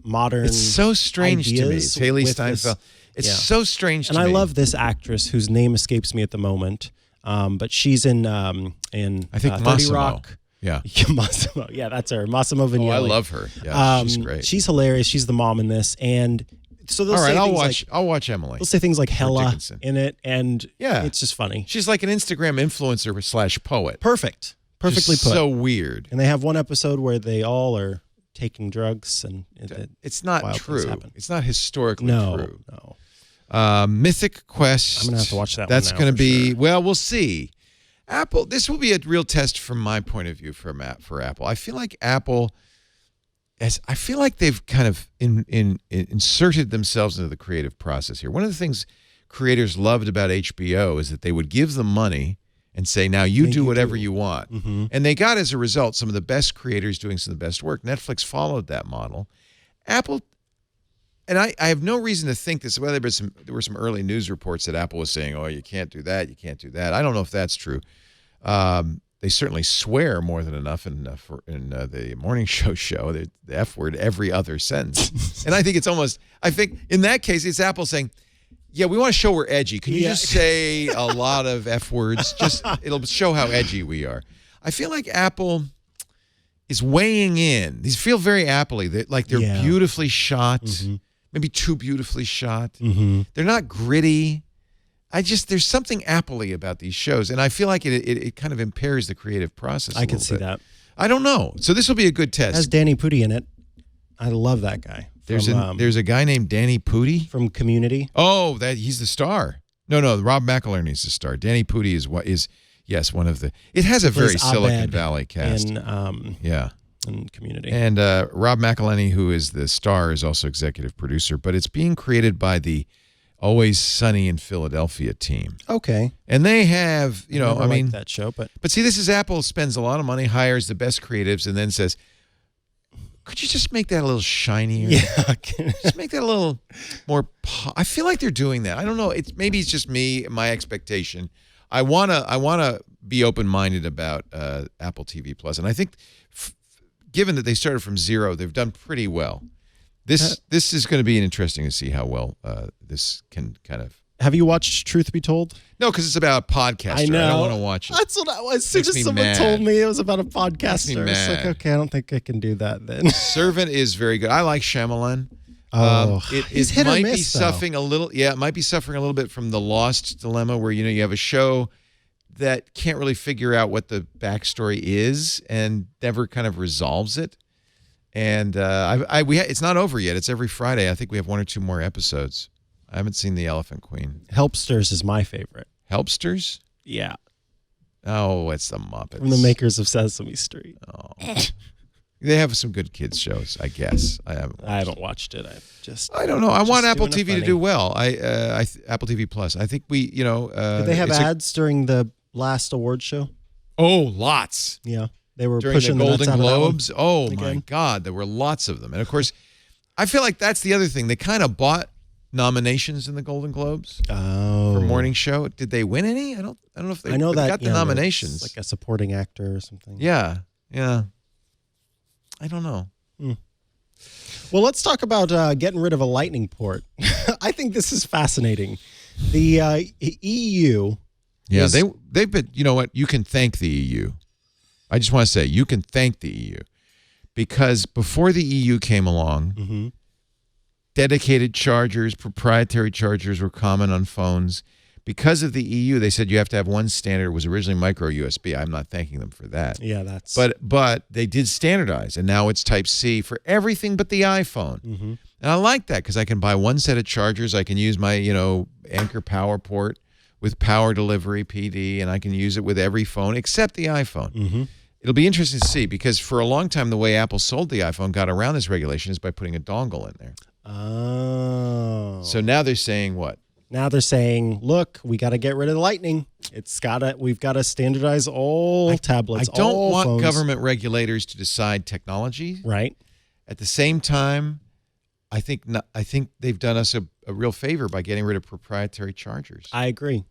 modern. It's so strange to me. ideas It's Haley with Steinfeld. this- It's so strange and to me. I love this actress whose name escapes me at the moment. But she's in I think 30 Massimo. Rock. Yeah. Massimo. Yeah, that's her. Massimo Vignelli. Oh, I love her. Yeah, she's great. She's hilarious. She's the mom in this, and so they'll All right, say I'll things watch. like, I'll watch Emily. they'll say things like hella Dickinson. in it, and Yeah. it's just funny. She's like an Instagram influencer / poet. Perfectly Just put. So weird. And they have one episode where they all are taking drugs, and It's not wild things true. happen. It's not historically no, true. no. Mythic Quest. I'm gonna have to watch that one That's now going to for be sure. well. We'll see. Apple. This will be a real test from my point of view for Apple. I feel like Apple, I feel like they've kind of inserted themselves into the creative process here. One of the things creators loved about HBO is that they would give them money and say, "Now you do whatever you want," and they got as a result some of the best creators doing some of the best work. Netflix followed that model. Apple. And I have no reason to think this. Well, there were some early news reports that Apple was saying, "Oh, you can't do that. You can't do that." I don't know if that's true. They certainly swear more than enough in the morning show, the F word every other sentence. And I think it's almost. I think in that case, it's Apple saying, "Yeah, we want to show we're edgy. Can you just say a lot of F words? It'll show how edgy we are." I feel like Apple is weighing in. These feel very Apple-y. They're beautifully shot. Maybe too beautifully shot. They're not gritty. There's something Apple-y about these shows, and I feel like it kind of impairs the creative process. I can see that. I don't know. So this will be a good test. It has Danny Pudi in it. I love that guy. There's a guy named Danny Pudi from Community. Oh, he's the star. No, Rob McElhenney's the star. Danny Pudi is one of the. It has a very Silicon Valley cast. In Community. And Rob McElhenney, who is the star, is also executive producer, but it's being created by the Always Sunny in Philadelphia team. Okay. And they have, I mean, that show, but see, this is Apple spends a lot of money, hires the best creatives, and then says, "Could you just make that a little shinier? Yeah. Just make that a little more." I feel like they're doing that. I don't know. Maybe it's just me, my expectation. I wanna be open-minded about Apple TV Plus, and I think. Given that they started from zero, they've done pretty well. This is going to be interesting to see how well this can kind of. Have you watched Truth Be Told? No, because it's about a podcaster. I don't want to watch it. That's what as soon Makes as me someone mad. told me it was about a podcaster, it's like, mad. okay, I don't think I can do that then. Servant is very good. I like Shyamalan. He's It hit or might be miss, though. suffering a little. Yeah, it might be suffering a little bit from the Lost dilemma, where you have a show that can't really figure out what the backstory is and never kind of resolves it. And it's not over yet. It's every Friday. I think we have 1 or 2 more episodes. I haven't seen The Elephant Queen. Helpsters is my favorite. Helpsters? Yeah. Oh, it's the Muppets. From the makers of Sesame Street. Oh. They have some good kids shows, I guess. I haven't watched it. I don't know. I want Apple doing it TV to funny. do well. Apple TV Plus. I think we, Did they have ads during the last award show? Oh, lots. Yeah. They were During pushing the nuts Golden out of that one. Globes. Oh, my again. God. There were lots of them. And, of course, I feel like that's the other thing. They kind of bought nominations in the Golden Globes for morning show. Did they win any? I don't know if they I know that got the nominations. like a supporting actor or something. Yeah. I don't know. Well, let's talk about getting rid of a lightning port. I think this is fascinating. The EU. Yeah, they've been, you know what? You can thank the EU. I just want to say, you can thank the EU. Because before the EU came along, dedicated chargers, proprietary chargers were common on phones. Because of the EU, they said you have to have one standard. It was originally micro USB. I'm not thanking them for that. Yeah, that's. But they did standardize, and now it's Type-C for everything but the iPhone. And I like that because I can buy one set of chargers. I can use my, Anker PowerPort with power delivery PD, and I can use it with every phone except the iPhone. It'll be interesting to see because for a long time, the way Apple sold the iPhone, got around this regulation, is by putting a dongle in there. Oh. So now they're saying what? Now they're saying, look, we got to get rid of the lightning. We've got to standardize all tablets. I don't all want phones. government regulators to decide technology. Right. At the same time, I think they've done us a real favor by getting rid of proprietary chargers. I agree.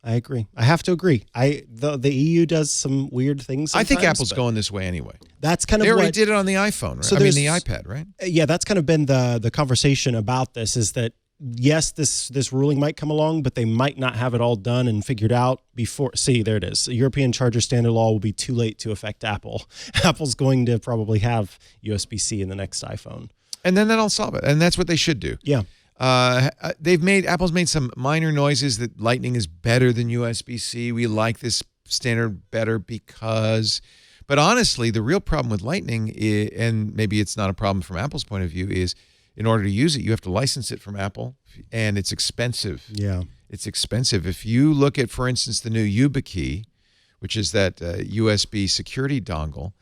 I have to agree. The EU does some weird things sometimes, I think Apple's going this way anyway. That's kind of they already what, did it on the iPhone, right? So I mean, the iPad, right? Yeah, that's kind of been the conversation about this, is that, yes, this ruling might come along, but they might not have it all done and figured out before. See, there it is. The European Charger Standard Law will be too late to affect Apple. Apple's going to probably have USB-C in the next iPhone. And then that'll solve it. And that's what they should do. Yeah. Apple's made some minor noises that Lightning is better than USB-C. We like this standard better because, but honestly, the real problem with Lightning is, and maybe it's not a problem from Apple's point of view, is in order to use it, you have to license it from Apple, and it's expensive. Yeah. It's expensive. If you look at, for instance, the new YubiKey, which is that USB security dongle,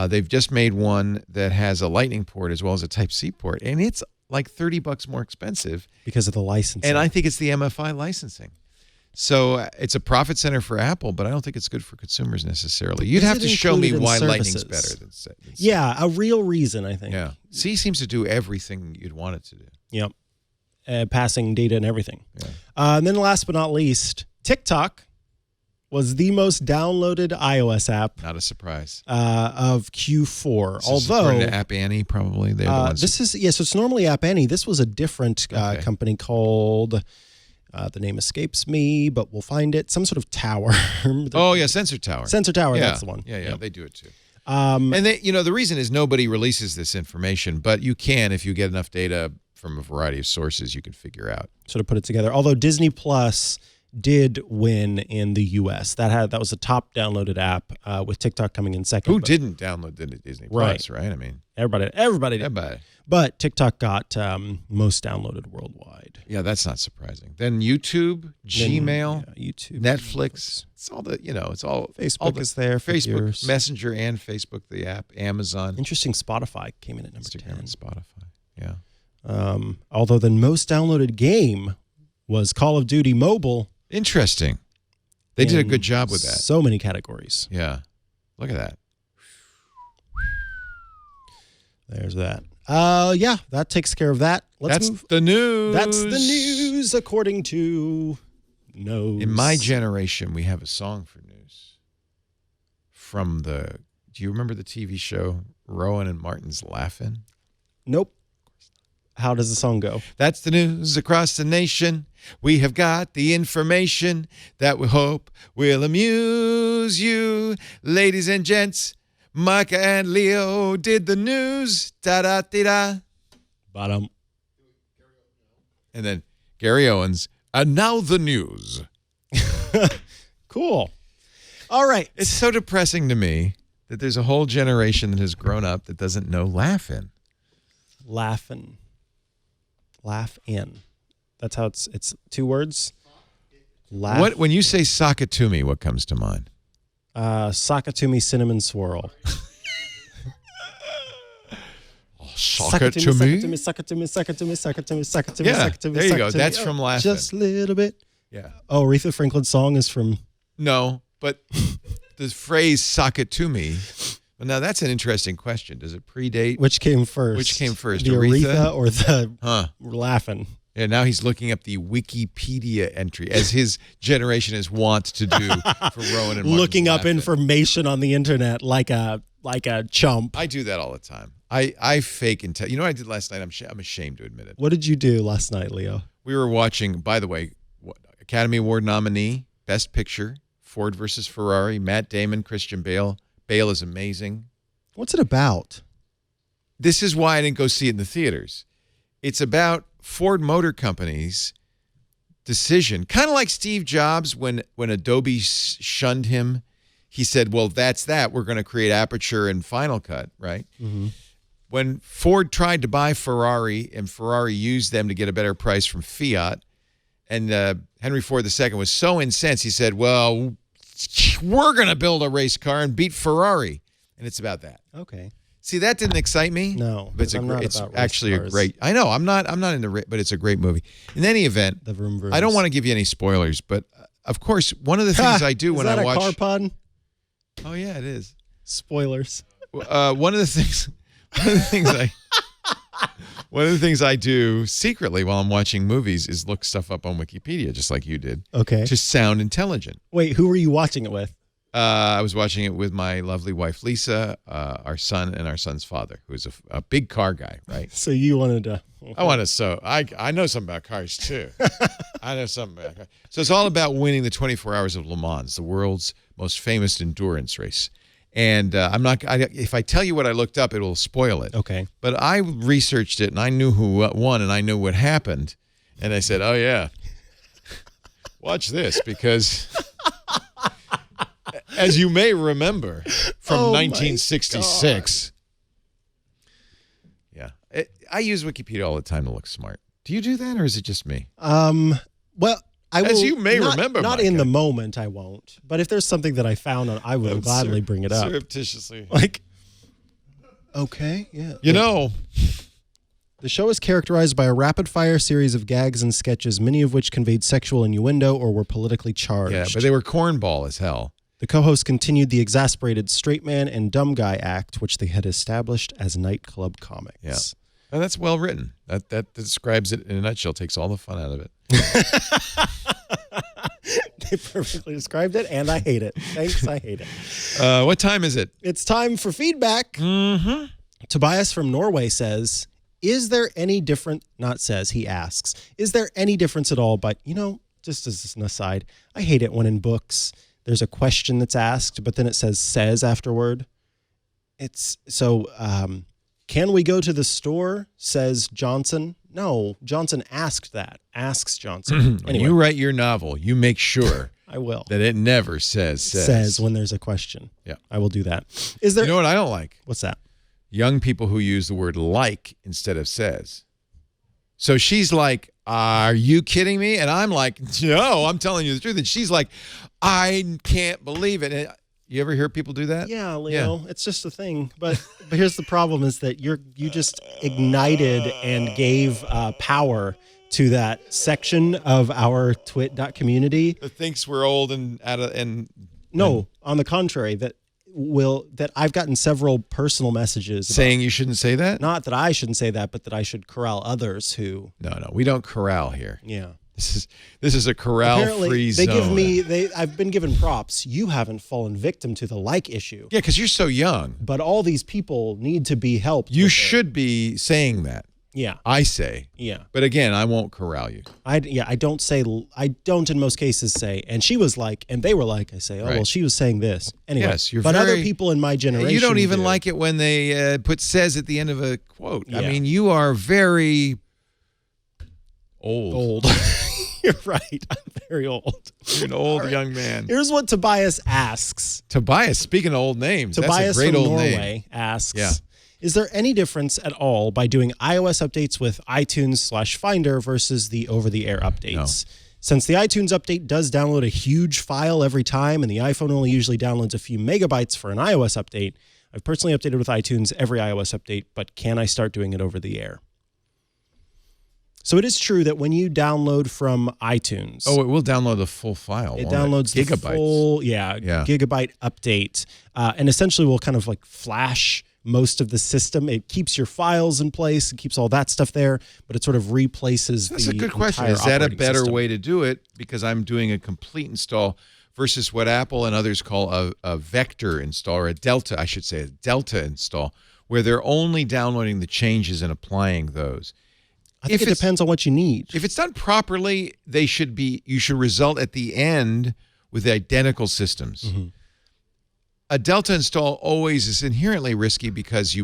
they've just made one that has a Lightning port as well as a Type-C port, and it's like $30 more expensive. Because of the licensing. And I think it's the MFI licensing. So it's a profit center for Apple, but I don't think it's good for consumers necessarily. You'd have to show me why Lightning's better than yeah, a real reason, I think. Yeah. C seems to do everything you'd want it to do. Yep. Passing data and everything. Yeah. And then last but not least, TikTok was the most downloaded iOS app Not a surprise. of Q4. This is according to App Annie, probably. They're the ones this is, so it's normally App Annie. This was a different company called, the name escapes me, but we'll find it. Some sort of tower. Oh, yeah, Sensor Tower. Sensor Tower, Yeah. that's the one. Yeah, Yep. they do it too. And they, the reason is nobody releases this information, but you can, if you get enough data from a variety of sources, you can figure out. Sort of put it together. Although Disney Plus did win in the U.S. That was a top downloaded app with TikTok coming in second. Who didn't download Disney Plus, right? I mean, everybody did. everybody. But TikTok got most downloaded worldwide. Yeah, that's not surprising. Then YouTube, Gmail, YouTube, Netflix. It's all the, it's all Facebook is there. For Facebook years. Messenger and Facebook, the app, Amazon. Interesting. Spotify came in at number Instagram 10. and Spotify. Yeah. Although the most downloaded game was Call of Duty Mobile. Interesting. They did a good job with that. So many categories. Yeah. Look at that. There's that. Yeah, that takes care of that. That's the news. That's the news according to Nose. In my generation, we have a song for news. From do you remember the TV show Rowan and Martin's Laugh-In? Nope. How does the song go? That's the news across the nation. We have got the information that we hope will amuse you. Ladies and gents, Micah and Leo did the news. Da-da-dee-da. Bottom. And then Gary Owens, and now the news. Cool. All right. It's so depressing to me that there's a whole generation that has grown up that doesn't know Laugh-In. Laugh-In. Laugh-In. That's how it's two words. Laugh. When you say sock it to me, what comes to mind? Sakatumi cinnamon swirl. Sock it to me? Sakatumi. Yeah, there you go. That's from Laugh-In. Just a little bit. Yeah. Oh, Aretha Franklin's song is from... No, but the phrase sock it to me... Well, now, that's an interesting question. Does it predate? Which came first? The Aretha or the Laughing? Yeah, now he's looking up the Wikipedia entry, as his generation is wont to do for Rowan and Martin's Looking up Laugh-In. information on the internet like a chump. I do that all the time. I fake and tell. You know what I did last night? I'm ashamed to admit it. What did you do last night, Leo? We were watching, by the way, Academy Award nominee, Best Picture, Ford versus Ferrari, Matt Damon, Christian Bale. Bale is amazing. What's it about? This is why I didn't go see it in the theaters. It's about Ford Motor Company's decision, kind of like Steve Jobs when Adobe shunned him. He said, well, that's that. We're going to create Aperture and Final Cut, right? Mm-hmm. When Ford tried to buy Ferrari and Ferrari used them to get a better price from Fiat, and Henry Ford II was so incensed, he said, well, we're going to build a race car and beat Ferrari. And it's about that. Okay. See, that didn't excite me. No, but it's actually a great. I know I'm not into, but it's a great movie. In any event, the vroom vrooms. I don't want to give you any spoilers, but of course, one of the things I do when I watch. Is that a car pun? Oh yeah, it is. Spoilers. One of the things One of the things I do secretly while I'm watching movies is look stuff up on Wikipedia, just like you did. Okay. To sound intelligent. Wait, who were you watching it with? I was watching it with my lovely wife, Lisa, our son, and our son's father, who's a big car guy, right? So you wanted to... I know something about cars, too. I know something about cars. So it's all about winning the 24 Hours of Le Mans, the world's most famous endurance race. And if I tell you what I looked up, it will spoil it. Okay. But I researched it, and I knew who won, and I knew what happened. And I said, oh, yeah, watch this, because as you may remember from 1966, I use Wikipedia all the time to look smart. Do you do that, or is it just me? Well, I will. As you may remember, not Micah. in the moment, I won't. But if there's something that I found, I will gladly bring it up. Surreptitiously. Like, okay, yeah. You know, the show is characterized by a rapid-fire series of gags and sketches, many of which conveyed sexual innuendo or were politically charged. yeah, but they were cornball as hell. The co-hosts continued the exasperated straight man and dumb guy act, which they had established as nightclub comics. Yeah. And that's well written. That describes it in a nutshell, takes all the fun out of it. They perfectly described it, and I hate it. Thanks, I hate it. What time is it? It's time for feedback. Mm-hmm. Tobias from Norway says, is there any different, not says, he asks, is there any difference at all? But, just as an aside, I hate it when in books there's a question that's asked, but then it says afterward. Can we go to the store? Says Johnson. No, Johnson asked that. Asks Johnson. When you write your novel, you make sure I will. that it never says. Says when there's a question. Yeah. I will do that. Is there? You know what I don't like? What's that? Young people who use the word like instead of says. So she's like, are you kidding me? And I'm like, no, I'm telling you the truth. And she's like, I can't believe it. And you ever hear people do that? Yeah, Leo, it's just a thing. But here's the problem is that you just ignited and gave power to that section of our twit community that thinks we're old and no, on the contrary, that I've gotten several personal messages saying you shouldn't say that. Not that I shouldn't say that, but that I should corral others who. No, we don't corral here. Yeah. This is a corral-free zone. I've been given props. You haven't fallen victim to the like issue. Yeah, because you're so young. But all these people need to be helped. You should be saying that. Yeah. I say. Yeah. But again, I won't corral you. I don't in most cases say, and she was like, and they were like, I say, well, she was saying this. Anyway, yes, other people in my generation. You don't even like it when they put says at the end of a quote. Yeah. I mean, you are very old. You're right. I'm very old. You're an old young man. Here's what Tobias asks. Tobias, speaking of old names, Tobias that's a great from old Norway name. asks, is there any difference at all by doing iOS updates with iTunes/Finder versus the over-the-air updates? No. Since the iTunes update does download a huge file every time and the iPhone only usually downloads a few megabytes for an iOS update, I've personally updated with iTunes every iOS update, but can I start doing it over the air? So it is true that when you download from iTunes... Oh, it will download the full file. It downloads the full gigabyte update, and essentially will kind of like flash most of the system. It keeps your files in place, it keeps all that stuff there, but it sort of replaces That's a good question. Is that a better way to do it? Because I'm doing a complete install versus what Apple and others call a vector install, or a delta install, where they're only downloading the changes and applying those. I think it depends on what you need. If it's done properly, you should result at the end with identical systems. Mm-hmm. A Delta install always is inherently risky because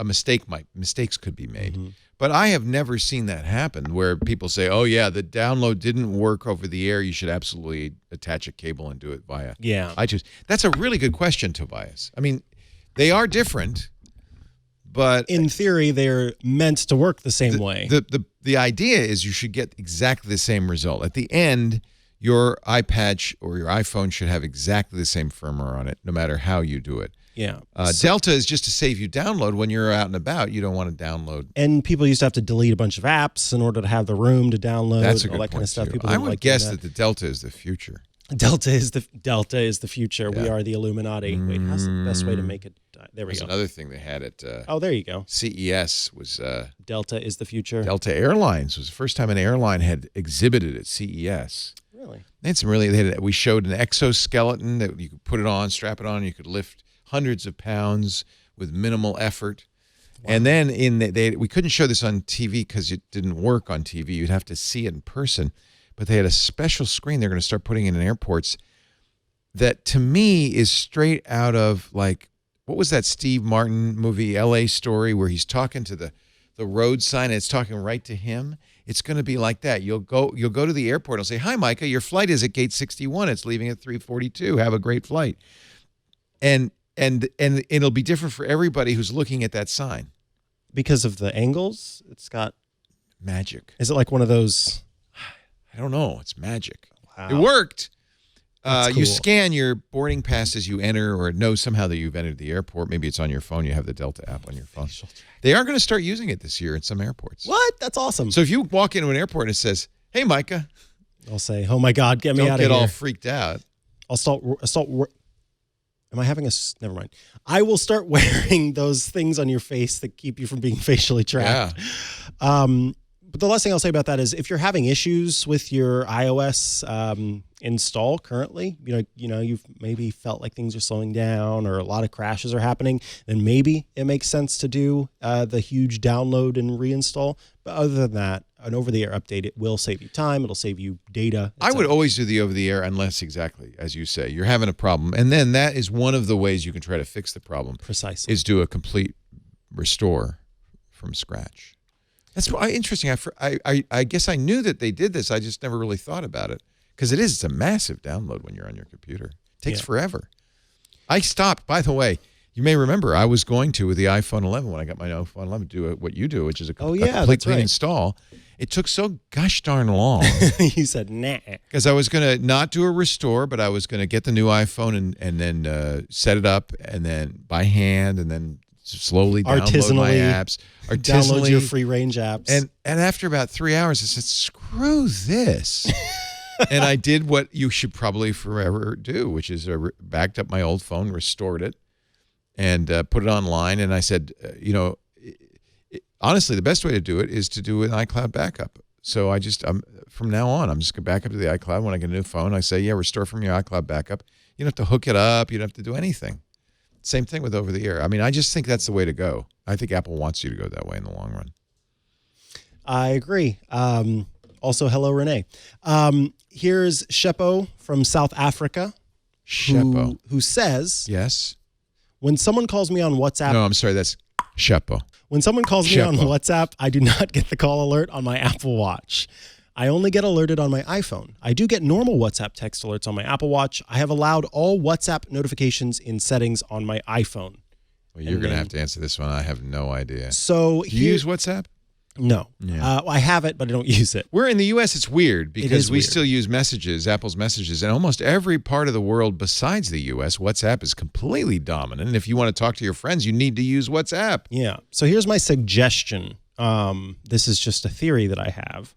mistakes could be made. Mm-hmm. But I have never seen that happen where people say, oh yeah, the download didn't work over the air. You should absolutely attach a cable and do it via iTunes. That's a really good question, Tobias. I mean, they are different. But in theory, they're meant to work the same way. The idea is you should get exactly the same result. At the end, your iPad or your iPhone should have exactly the same firmware on it, no matter how you do it. Yeah. Delta is just to save you download. When you're out and about, you don't want to download. And people used to have to delete a bunch of apps in order to have the room to download. That's a good all that kind of stuff. People I would guess that the Delta is the future. Delta is the future. Yeah. We are the Illuminati. Wait, how's the best way to make it? There we There's go. another thing they had at Oh, there you go. CES was Delta is the future. Delta Airlines was the first time an airline had exhibited at CES. Really? They had some really. We showed an exoskeleton that you could put it on, strap it on, and you could lift hundreds of pounds with minimal effort. Wow. And then we couldn't show this on TV because it didn't work on TV. You'd have to see it in person. But they had a special screen they're going to start putting in airports that, to me, is straight out of, like, what was that Steve Martin movie, L.A. Story, where he's talking to the road sign and it's talking right to him? It's going to be like that. You'll go to the airport and say, "Hi, Micah, your flight is at gate 61. It's leaving at 3:42. Have a great flight." And it'll be different for everybody who's looking at that sign. Because of the angles, it's got magic. Is it like one of those? I don't know. It's magic. Wow. It worked. That's cool. You scan your boarding pass as you enter, or know somehow that you've entered the airport. Maybe it's on your phone. You have the Delta app on your phone. They are going to start using it this year at some airports. What? That's awesome. So if you walk into an airport and it says, "Hey, Micah," I'll say, "Oh my God, get me out of here." Don't get all freaked out. I'll start. Am I having a? Never mind. I will start wearing those things on your face that keep you from being facially tracked. Yeah. But the last thing I'll say about that is, if you're having issues with your iOS install currently, you've maybe felt like things are slowing down or a lot of crashes are happening, then maybe it makes sense to do the huge download and reinstall. But other than that, an over-the-air update, it will save you time. It'll save you data. I would always do the over-the-air unless, exactly as you say, you're having a problem. And then that is one of the ways you can try to fix the problem. Precisely. Is do a complete restore from scratch. That's interesting. I guess I knew that they did this. I just never really thought about it. Because it's a massive download when you're on your computer. It takes forever. I stopped, by the way. You may remember I was going to, with the iPhone 11, when I got my iPhone 11, do what you do, which is a complete install. It took so gosh darn long. You said, nah. Because I was going to not do a restore, but I was going to get the new iPhone and then set it up and then by hand and then slowly download my apps. Download your free range apps. And after about 3 hours, I said, screw this. And I did what you should probably forever do, which is backed up my old phone, restored it, and put it online. And I said, honestly, the best way to do it is to do an iCloud backup. So from now on, I'm just going to back up to the iCloud. When I get a new phone, I say, restore from your iCloud backup. You don't have to hook it up. You don't have to do anything. Same thing with over the air. I mean, I just think that's the way to go. I think Apple wants you to go that way in the long run. I agree. Also, hello, Renee. Here's Shepo from South Africa. Shepo. Who says, yes, when someone calls me on WhatsApp. No, I'm sorry. That's Shepo. When someone calls me on WhatsApp, I do not get the call alert on my Apple Watch. I only get alerted on my iPhone. I do get normal WhatsApp text alerts on my Apple Watch. I have allowed all WhatsApp notifications in settings on my iPhone. Well, you're going to have to answer this one. I have no idea. So do you use WhatsApp? No. Yeah. I have it, but I don't use it. We're in the U.S. It's weird because we still use messages, Apple's messages, and almost every part of the world besides the U.S., WhatsApp is completely dominant. And if you want to talk to your friends, you need to use WhatsApp. Yeah. So here's my suggestion. This is just a theory that I have.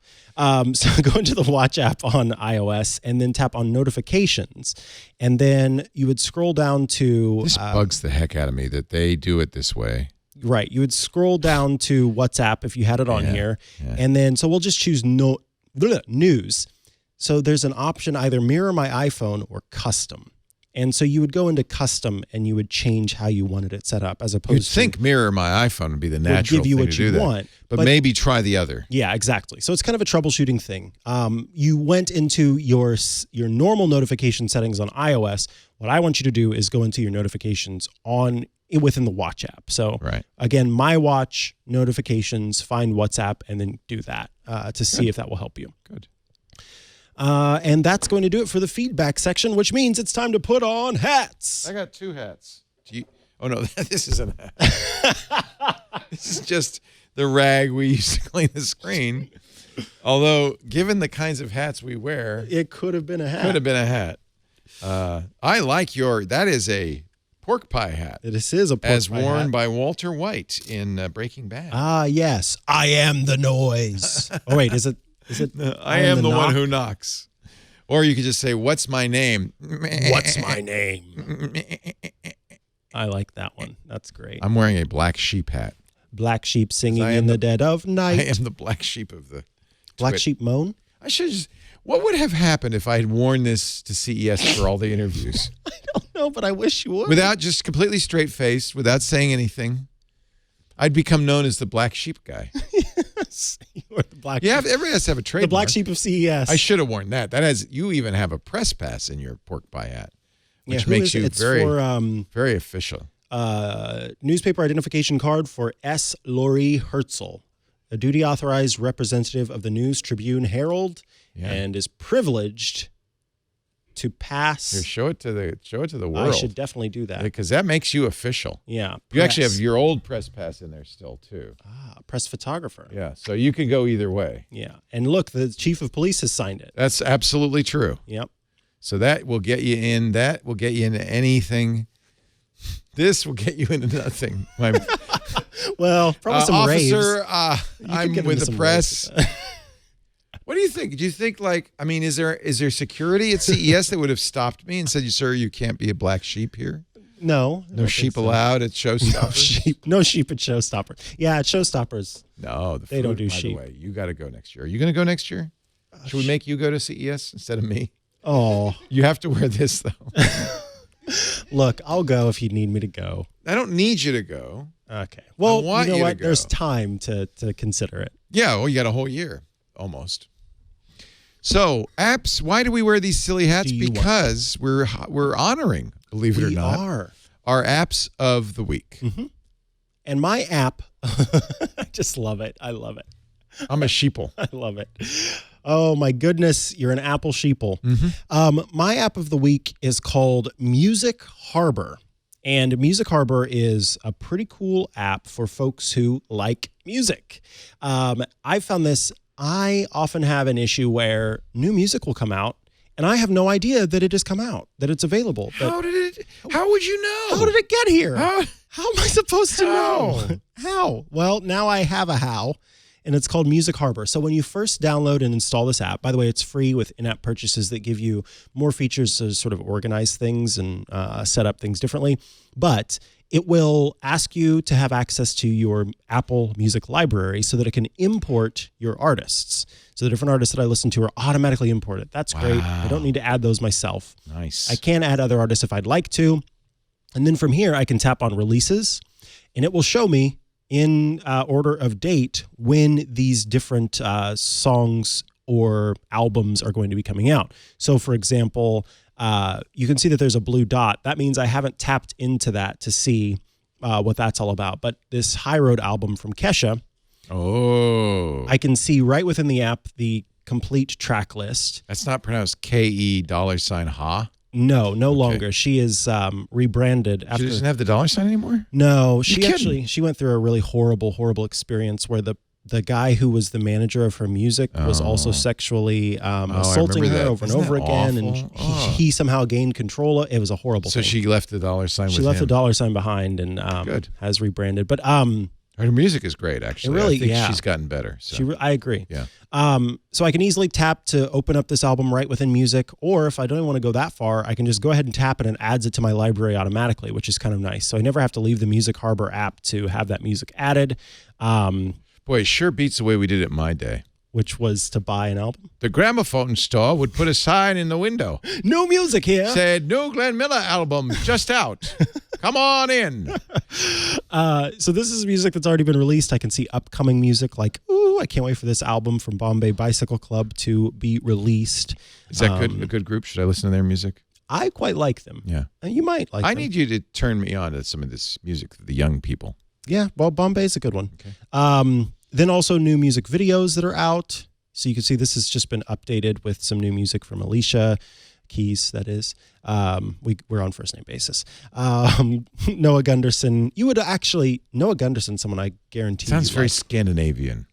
So go into the Watch app on iOS and then tap on notifications. And then you would scroll down to... This bugs the heck out of me that they do it this way. Right. You would scroll down to WhatsApp if you had it on here. Yeah. And then, so we'll just choose news. So there's an option, either mirror my iPhone or custom. And so you would go into custom and you would change how you wanted it set up, as opposed to... You'd think mirror my iPhone would be the natural thing to do that. Give you what you want. But maybe try the other. Yeah, exactly. So it's kind of a troubleshooting thing. You went into your normal notification settings on iOS. What I want you to do is go into your notifications within the Watch app. So again, my Watch, notifications, find WhatsApp, and then do that to see if that will help you. Good. And that's going to do it for the feedback section, which means it's time to put on hats. I got 2 hats. Oh, no, this isn't a hat. This is just the rag we use to clean the screen. Although, given the kinds of hats we wear... It could have been a hat. Could have been a hat. I like that is a pork pie hat. It is a pork pie hat. As worn by Walter White in Breaking Bad. Ah, yes. I am the noise. Oh, wait, is it... No, I am the one who knocks. Or you could just say, what's my name? What's my name? I like that one. That's great. I'm wearing a black sheep hat. Black sheep singing I am in the dead of night. I am the black sheep of the Black twit. sheep moan? I should just. What would have happened if I had worn this to CES for all the interviews? I don't know, but I wish you would. Without just completely straight faced, without saying anything, I'd become known as the black sheep guy. Yes, you are the black Yeah, sheep. everybody has to have a trademark. The black sheep of CES. I should have worn that. That has you even have a press pass in your pork pie hat, which who makes is you it? It's very, for, very official. newspaper identification card for S. Laurie Herzl, a duty authorized representative of the News Tribune Herald, and is privileged to pass. Here, show it to the world. I should definitely do that. Because that makes you official. Yeah. You actually have your old press pass in there still too. Press photographer. Yeah, so you can go either way. Yeah. And look, the chief of police has signed it. That's absolutely true. Yep. So that will get you in. That will get you into anything. This will get you into nothing. Well, probably some officer, raves. I'm get with into the some press. raves. What do you think? Do you think is there security at CES that would have stopped me and said, "Sir, you can't be a black sheep here. No. I No don't sheep think so. allowed at showstoppers." No sheep at Showstopper. Yeah, at Showstoppers. No, They don't do by sheep. the way, you got to go next year. Are you going to go next year? Should we make you go to CES instead of me? Oh, You have to wear this though. look, I'll go if you need me to go. I don't need you to go. Okay. Well, want you know you to what? There's go. time to consider it. Yeah, well, you got a whole year almost. So apps, why do we wear these silly hats? Do you want- Because we're honoring, believe it or We not, are. our apps of the week. And my app, I just love it. I love it. I'm a sheeple. I love it. Oh my goodness, you're an Apple sheeple. My app of the week is called MusicHarbor. And MusicHarbor is a pretty cool app for folks who like music. I found this. I often have an issue where new music will come out and I have no idea that it has come out, that it's available. How would you know? How did it get here? How? How am I supposed to How? know? How? Well, now I have a how, and it's called MusicHarbor. So when you first download and install this app, by the way, it's free with in-app purchases that give you more features to sort of organize things and set up things differently. But it will ask you to have access to your Apple Music library so that it can import your artists. So the different artists that I listen to are automatically imported. That's great. I don't need to add those myself. Nice. I can add other artists if I'd like to. And then from here, I can tap on releases, and it will show me in order of date when these different songs or albums are going to be coming out. So, for example, you can see that there's a blue dot. That means I haven't tapped into that to see what that's all about. But this High Road album from Kesha, I can see right within the app the complete track list. That's not pronounced $ha. No longer. She is rebranded after. She doesn't have the dollar sign anymore? No, kidding. she went through a really horrible experience where the guy who was the manager of her music was also sexually assaulting remember her that. over and Isn't over that again, awful? and he somehow gained control. It was a horrible So thing. she left the dollar sign She with left him. the dollar sign behind and Good. has rebranded. But Her music is great, actually. It really- I think yeah. she's gotten better. So. I agree. Yeah. So I can easily tap to open up this album right within music, or if I don't even want to go that far, I can just go ahead and tap it and it adds it to my library automatically, which is kind of nice. So I never have to leave the MusicHarbor app to have that music added, Boy, it sure beats the way we did it in my day. which was to buy an album. The gramophone store would put a sign in the window. No music here. Said, new Glenn Miller album just out. Come on in. So this is music that's already been released. I can see upcoming music like, ooh, I can't wait for this album from Bombay Bicycle Club to be released. Is that good? A good group? Should I listen to their music? I quite like them. Yeah. You might like I them. need you to turn me on to some of this music, the young people. Yeah, well, Bombay's a good one. Okay. Then also new music videos that are out. So you can see this has just been updated with some new music from Alicia Keys, that is. We're on first name basis. Noah Gunderson. You would actually, Noah Gunderson, someone I guarantee Sounds you very like. Scandinavian.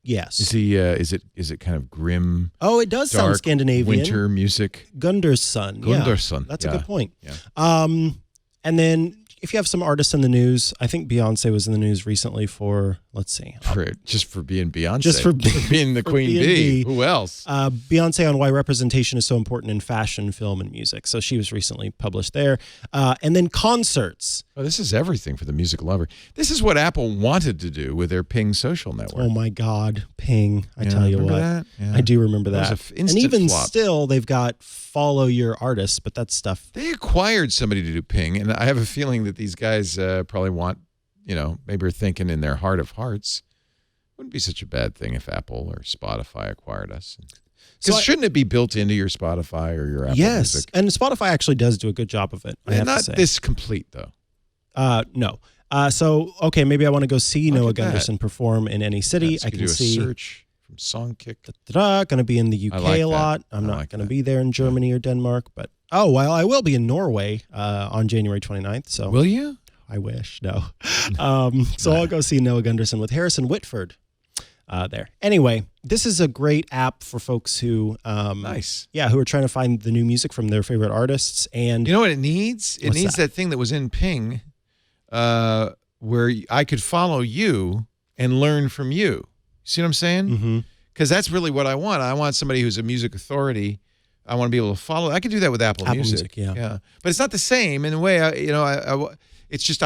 Yes. Is he? Is it kind of grim? Oh, it does sound dark Scandinavian. Winter music. Gunderson. Gunderson. Yeah, that's Yeah. a good point. Yeah. And then if you have some artists in the news, I think Beyonce was in the news recently for Let's see. Just for being Beyonce. Just for being the Queen Bee. Who else? Beyonce on why representation is so important in fashion, film, and music. So she was recently published there. And then concerts. Oh, this is everything for the music lover. This is what Apple wanted to do with their Ping social network. Oh, my God. Ping. I tell you what. That? Yeah. I do remember that. Was an and instant even flop. still, they've got follow your artists, but that's stuff. They acquired somebody to do Ping, and I have a feeling that these guys probably want, maybe are thinking in their heart of hearts, wouldn't be such a bad thing if Apple or Spotify acquired us. Because shouldn't it be built into your Spotify or your Apple Music? Yes, and Spotify actually does do a good job of it. I have not to say. this complete, though. No. Okay, maybe I want to go see Look Noah at that. Gunderson perform in any city. I can do a see. search from Songkick. Going to be in the UK I like a that. lot. I'm I not like going to that. be there in Germany or Denmark, but I will be in Norway on January 29th. So Will you? I wish. No. So I'll go see Noah Gunderson with Harrison Whitford there. Anyway, this is a great app for folks who Nice. who are trying to find the new music from their favorite artists. And You know what it needs? It What's needs that? that thing that was in Ping where I could follow you and learn from you. See what I'm saying? Mm-hmm. Because that's really what I want. I want somebody who's a music authority. I want to be able to follow. I could do that with Apple Music. yeah. But it's not the same in a way. It's just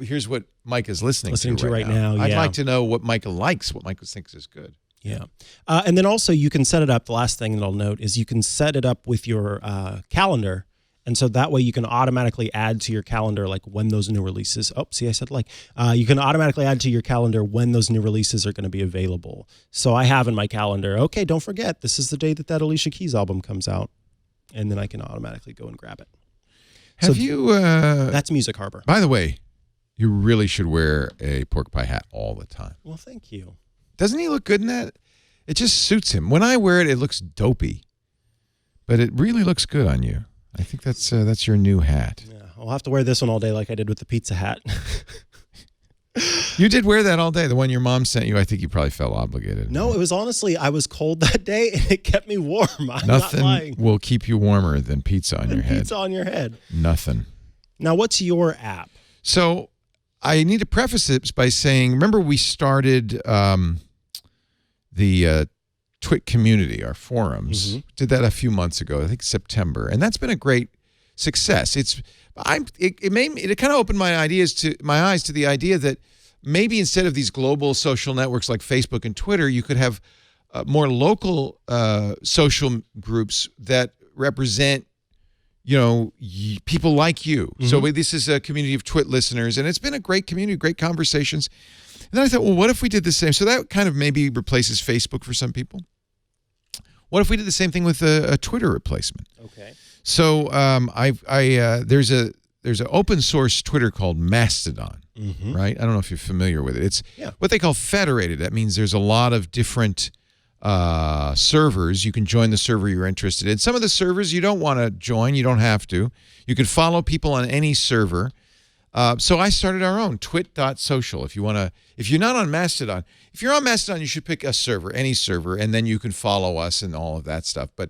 here's what Micah's listening to right now. I'd yeah. like to know what Micah likes, what Micah thinks is good. Yeah. And then also you can set it up. The last thing that I'll note is you can set it up with your calendar. And so that way you can automatically add to your calendar, like when those new releases. Oh, see, I said you can automatically add to your calendar when those new releases are going to be available. So I have in my calendar, okay, don't forget, this is the day that Alicia Keys album comes out. And then I can automatically go and grab it. Have you? That's MusicHarbor. By the way, you really should wear a pork pie hat all the time. Well, thank you. Doesn't he look good in that? It just suits him. When I wear it, it looks dopey, but it really looks good on you. I think that's your new hat. Yeah, I'll have to wear this one all day like I did with the pizza hat. You did wear that all day. The one your mom sent you, I think you probably felt obligated. No, it was honestly, I was cold that day and it kept me warm. I'm not Nothing lying. will keep you warmer than pizza on your head. Pizza on your head. Nothing. Now, what's your app? So I need to preface it by saying, remember we started the Twit community, our forums. Did that a few months ago, I think September, and that's been a great success. It kind of opened my eyes to the idea that maybe instead of these global social networks like Facebook and Twitter, you could have more local social groups that represent people like you. So this is a community of Twit listeners, and it's been a great community, great conversations. And then I thought, well, what if we did the same? So that kind of maybe replaces Facebook for some people. What if we did the same thing with a Twitter replacement? Okay. So there's an open source Twitter called Mastodon, right? I don't know if you're familiar with it. It's what they call federated. That means there's a lot of different servers. You can join the server you're interested in. Some of the servers you don't want to join. You don't have to. You can follow people on any server. So I started our own, twit.social. If you're not on Mastodon, if you're on Mastodon, you should pick a server, any server, and then you can follow us and all of that stuff. But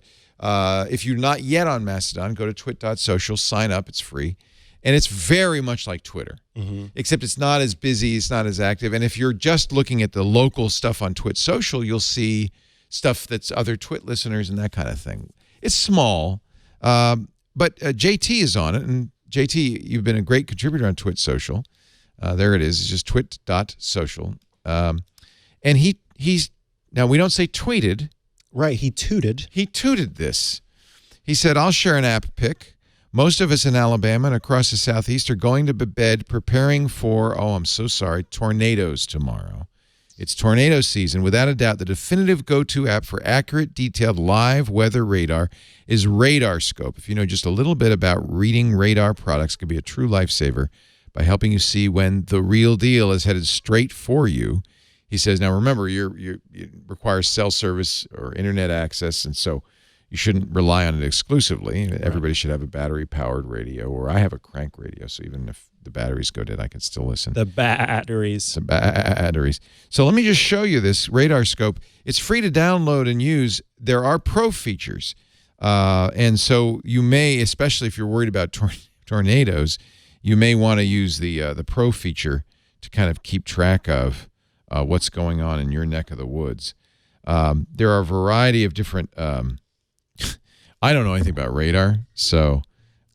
if you're not yet on Mastodon, go to twit.social, sign up, it's free. And it's very much like Twitter, except it's not as busy, it's not as active. And if you're just looking at the local stuff on Twit Social, you'll see stuff that's other Twit listeners and that kind of thing. It's small, but JT is on it, and JT, you've been a great contributor on Twit Social. There it is. It's just twit.social. And he's now we don't say tweeted. Right, he tooted. He tooted this. He said, I'll share an app pic. Most of us in Alabama and across the Southeast are going to bed preparing for, tornadoes tomorrow. It's tornado season. Without a doubt, the definitive go-to app for accurate, detailed live weather radar is RadarScope. If you know just a little bit about reading radar products, it can be a true lifesaver by helping you see when the real deal is headed straight for you. He says, now remember, it requires cell service or internet access, and so you shouldn't rely on it exclusively. Right. Everybody should have a battery-powered radio, or I have a crank radio, so even if the batteries go dead, I can still listen. The batteries. The batteries. So let me just show you this RadarScope. It's free to download and use. There are pro features, and so you may, especially if you're worried about tornadoes, you may want to use the pro feature to kind of keep track of what's going on in your neck of the woods. There are a variety of different. I don't know anything about radar, so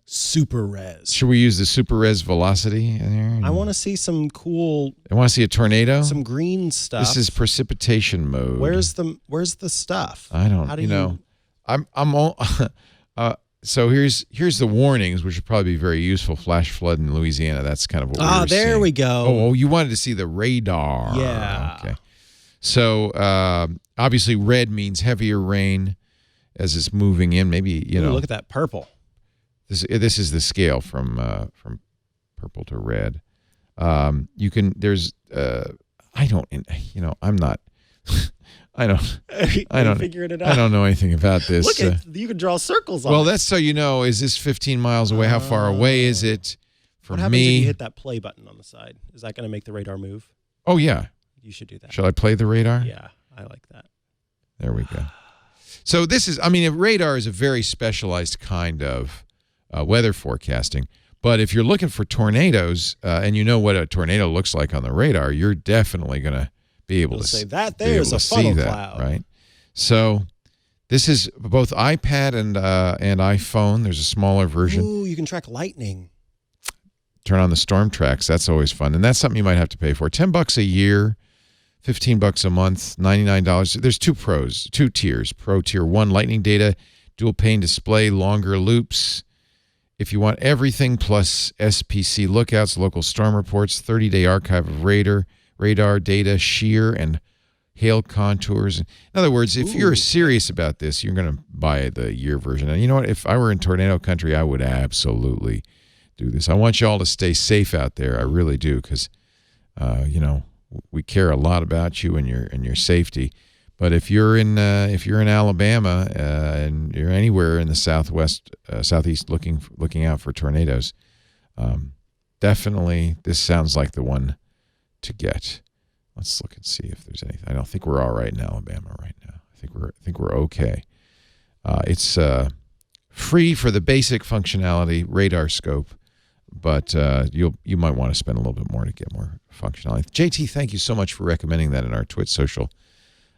Super res. should we use the super res velocity in here? I want to see some cool. I want to see a tornado. Some green stuff. This is precipitation mode. Where's the stuff? I don't. How do you know? I'm all. So here's the warnings, which would probably be very useful. Flash flood in Louisiana. That's kind of what we're there seeing. we go. Oh, you wanted to see the radar. Yeah. Okay. So obviously red means heavier rain as it's moving in. Maybe, you know. Look at that purple. This is the scale from purple to red. You can, there's, I don't, you know, I'm not, I don't figuring it out. I don't know anything about this. Look at, you can draw circles on well, it. that's so you know, is this 15 miles away? How far away is it from What happens me? if you hit that play button on the side? Is that going to make the radar move? Oh, yeah. You should do that. Shall I play the radar? Yeah, I like that. There we go. So this is, I mean, radar is a very specialized kind of weather forecasting. But if you're looking for tornadoes and you know what a tornado looks like on the radar, you're definitely going to be able to say that be able there's to a see funnel that, cloud. right? So this is both iPad and iPhone. There's a smaller version. Ooh, you can track lightning. Turn on the storm tracks. That's always fun. And that's something you might have to pay for. $10 a year, $15 a month, $99. There's two tiers. Pro tier 1, lightning data, dual pane display, longer loops. If you want everything plus SPC lookouts, local storm reports, 30-day archive of radar data, shear, and hail contours. In other words, if you're serious about this, you're going to buy the year version. And you know what? If I were in tornado country, I would absolutely do this. I want you all to stay safe out there. I really do, because you know, we care a lot about you and your safety. But if you're in Alabama and you're anywhere in the southwest, southeast, looking out for tornadoes, definitely this sounds like the one to get. Let's look and see if there's anything. I don't think we're all right in Alabama right now. I think we're okay. It's free for the basic functionality, RadarScope, but you might want to spend a little bit more to get more functionality. JT, thank you so much for recommending that in our Twit social,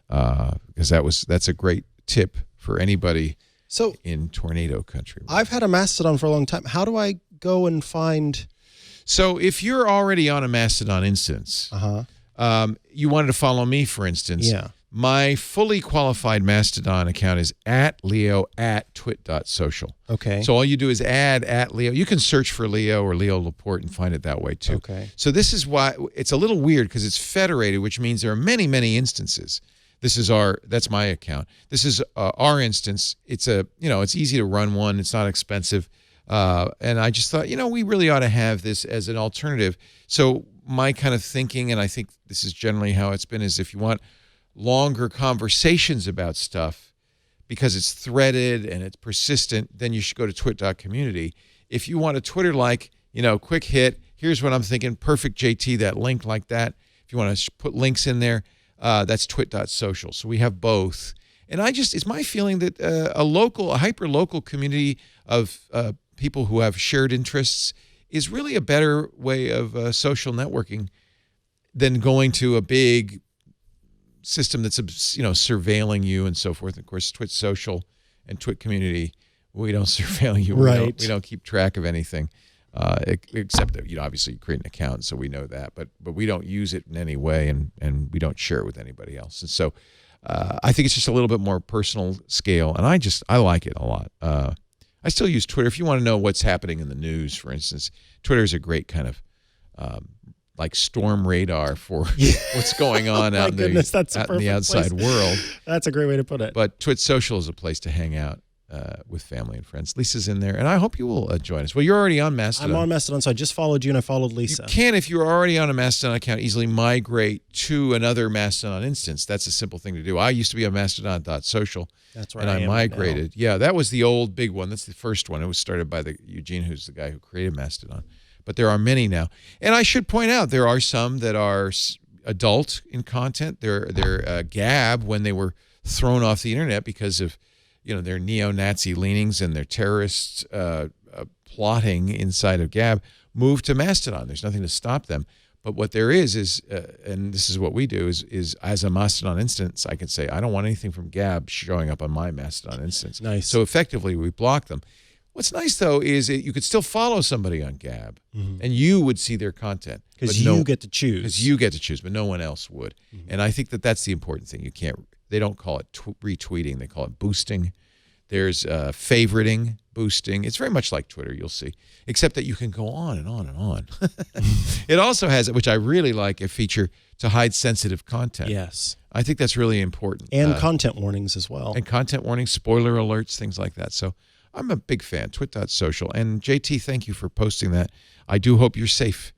because that's a great tip for anybody in tornado country. I've had a Mastodon for a long time. How do I go and find? So if you're already on a Mastodon instance, you wanted to follow me, for instance. Yeah. My fully qualified Mastodon account is @leo@twit.social. Okay. So all you do is add @Leo. You can search for Leo or Leo Laporte and find it that way too. Okay. So this is why it's a little weird, because it's federated, which means there are many, many instances. That's my account. This is our instance. It's it's easy to run one. It's not expensive. And I just thought, we really ought to have this as an alternative. So my kind of thinking, and I think this is generally how it's been, is if you want longer conversations about stuff, because it's threaded and it's persistent, then you should go to twit.community. If you want a Twitter quick hit, here's what I'm thinking, perfect JT, that link like that. If you want to put links in there, that's twit.social. So we have both. And it's my feeling that a hyper-local community of people who have shared interests is really a better way of social networking than going to a big system that's surveilling you and so forth. Of course, Twit Social and Twit Community, we don't surveil you. Right. We don't keep track of anything, except that obviously you create an account, so we know that. But we don't use it in any way, and we don't share it with anybody else. And so I think it's just a little bit more personal scale, and I like it a lot. I still use Twitter. If you want to know what's happening in the news, for instance, Twitter is a great kind of like storm radar for what's going on out in the outside world. That's a great way to put it. But Twit Social is a place to hang out with family and friends. Lisa's in there, and I hope you will join us. Well, you're already on Mastodon. I'm on Mastodon, so I just followed you and I followed Lisa. You can, if you're already on a Mastodon account, easily migrate to another Mastodon instance. That's a simple thing to do. I used to be on Mastodon.social. That's right. And I migrated. Yeah, that was the old big one. That's the first one. It was started by Eugene, who's the guy who created Mastodon. But there are many now. And I should point out, there are some that are adult in content. They're Gab, when they were thrown off the internet because of their neo-Nazi leanings and their terrorist plotting inside of Gab, moved to Mastodon. There's nothing to stop them. But what there is and this is what we do, is as a Mastodon instance, I can say, I don't want anything from Gab showing up on my Mastodon instance. Nice. So effectively, we block them. What's nice, though, is you could still follow somebody on Gab, and you would see their content. Because you get to choose. Because you get to choose, but no one else would. And I think that's the important thing. They don't call it retweeting. They call it boosting. There's favoriting, boosting. It's very much like Twitter, you'll see, except that you can go on and on and on. It also has, which I really like, a feature to hide sensitive content. Yes. I think that's really important. And content warnings as well. And content warnings, spoiler alerts, things like that. So I'm a big fan, twit.social. And JT, thank you for posting that. I do hope you're safe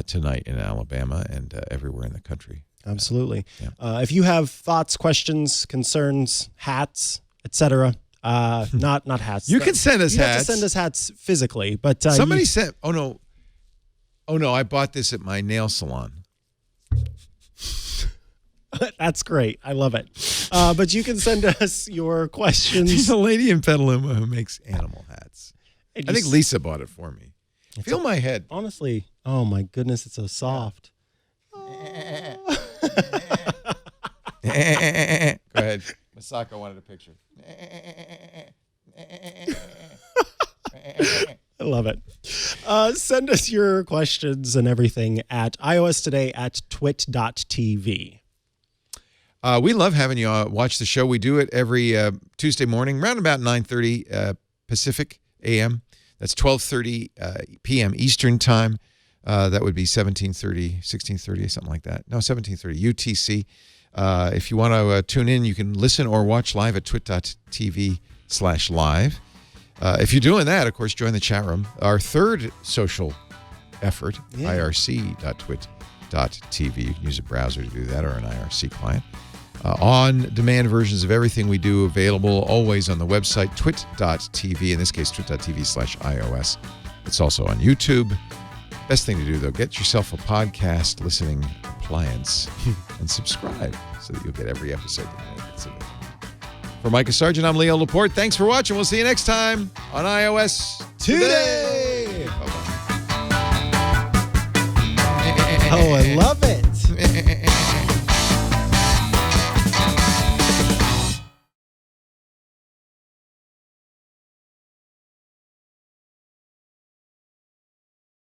tonight in Alabama and everywhere in the country. Absolutely. If you have thoughts, questions, concerns, hats, etc., not hats. You can send us you hats. You have to send us hats physically, but somebody sent. Oh no, I bought this at my nail salon. That's great. I love it. But you can send us your questions. There's a lady in Petaluma who makes animal hats. I think Lisa bought it for me. Feel my head. Honestly, oh my goodness, it's so soft. Go ahead. Masako wanted a picture. I love it. Send us your questions and everything at iOStoday@twit.tv. We love having you watch the show. We do it every Tuesday morning, around about 9:30 Pacific a.m. That's 12:30 p.m. Eastern time. That would be 17:30, 16:30, something like that. No, 17:30 UTC. If you want to tune in, you can listen or watch live at twit.tv/live. If you're doing that, of course, join the chat room. Our third social effort, irc.twit.tv. You can use a browser to do that or an IRC client. On-demand versions of everything we do available always on the website, twit.tv, in this case, twit.tv/iOS. It's also on YouTube. Best thing to do, though, get yourself a podcast listening appliance and subscribe so that you'll get every episode that's available. For Mikah Sargent, I'm Leo Laporte. Thanks for watching. We'll see you next time on iOS Today. Oh, I love it.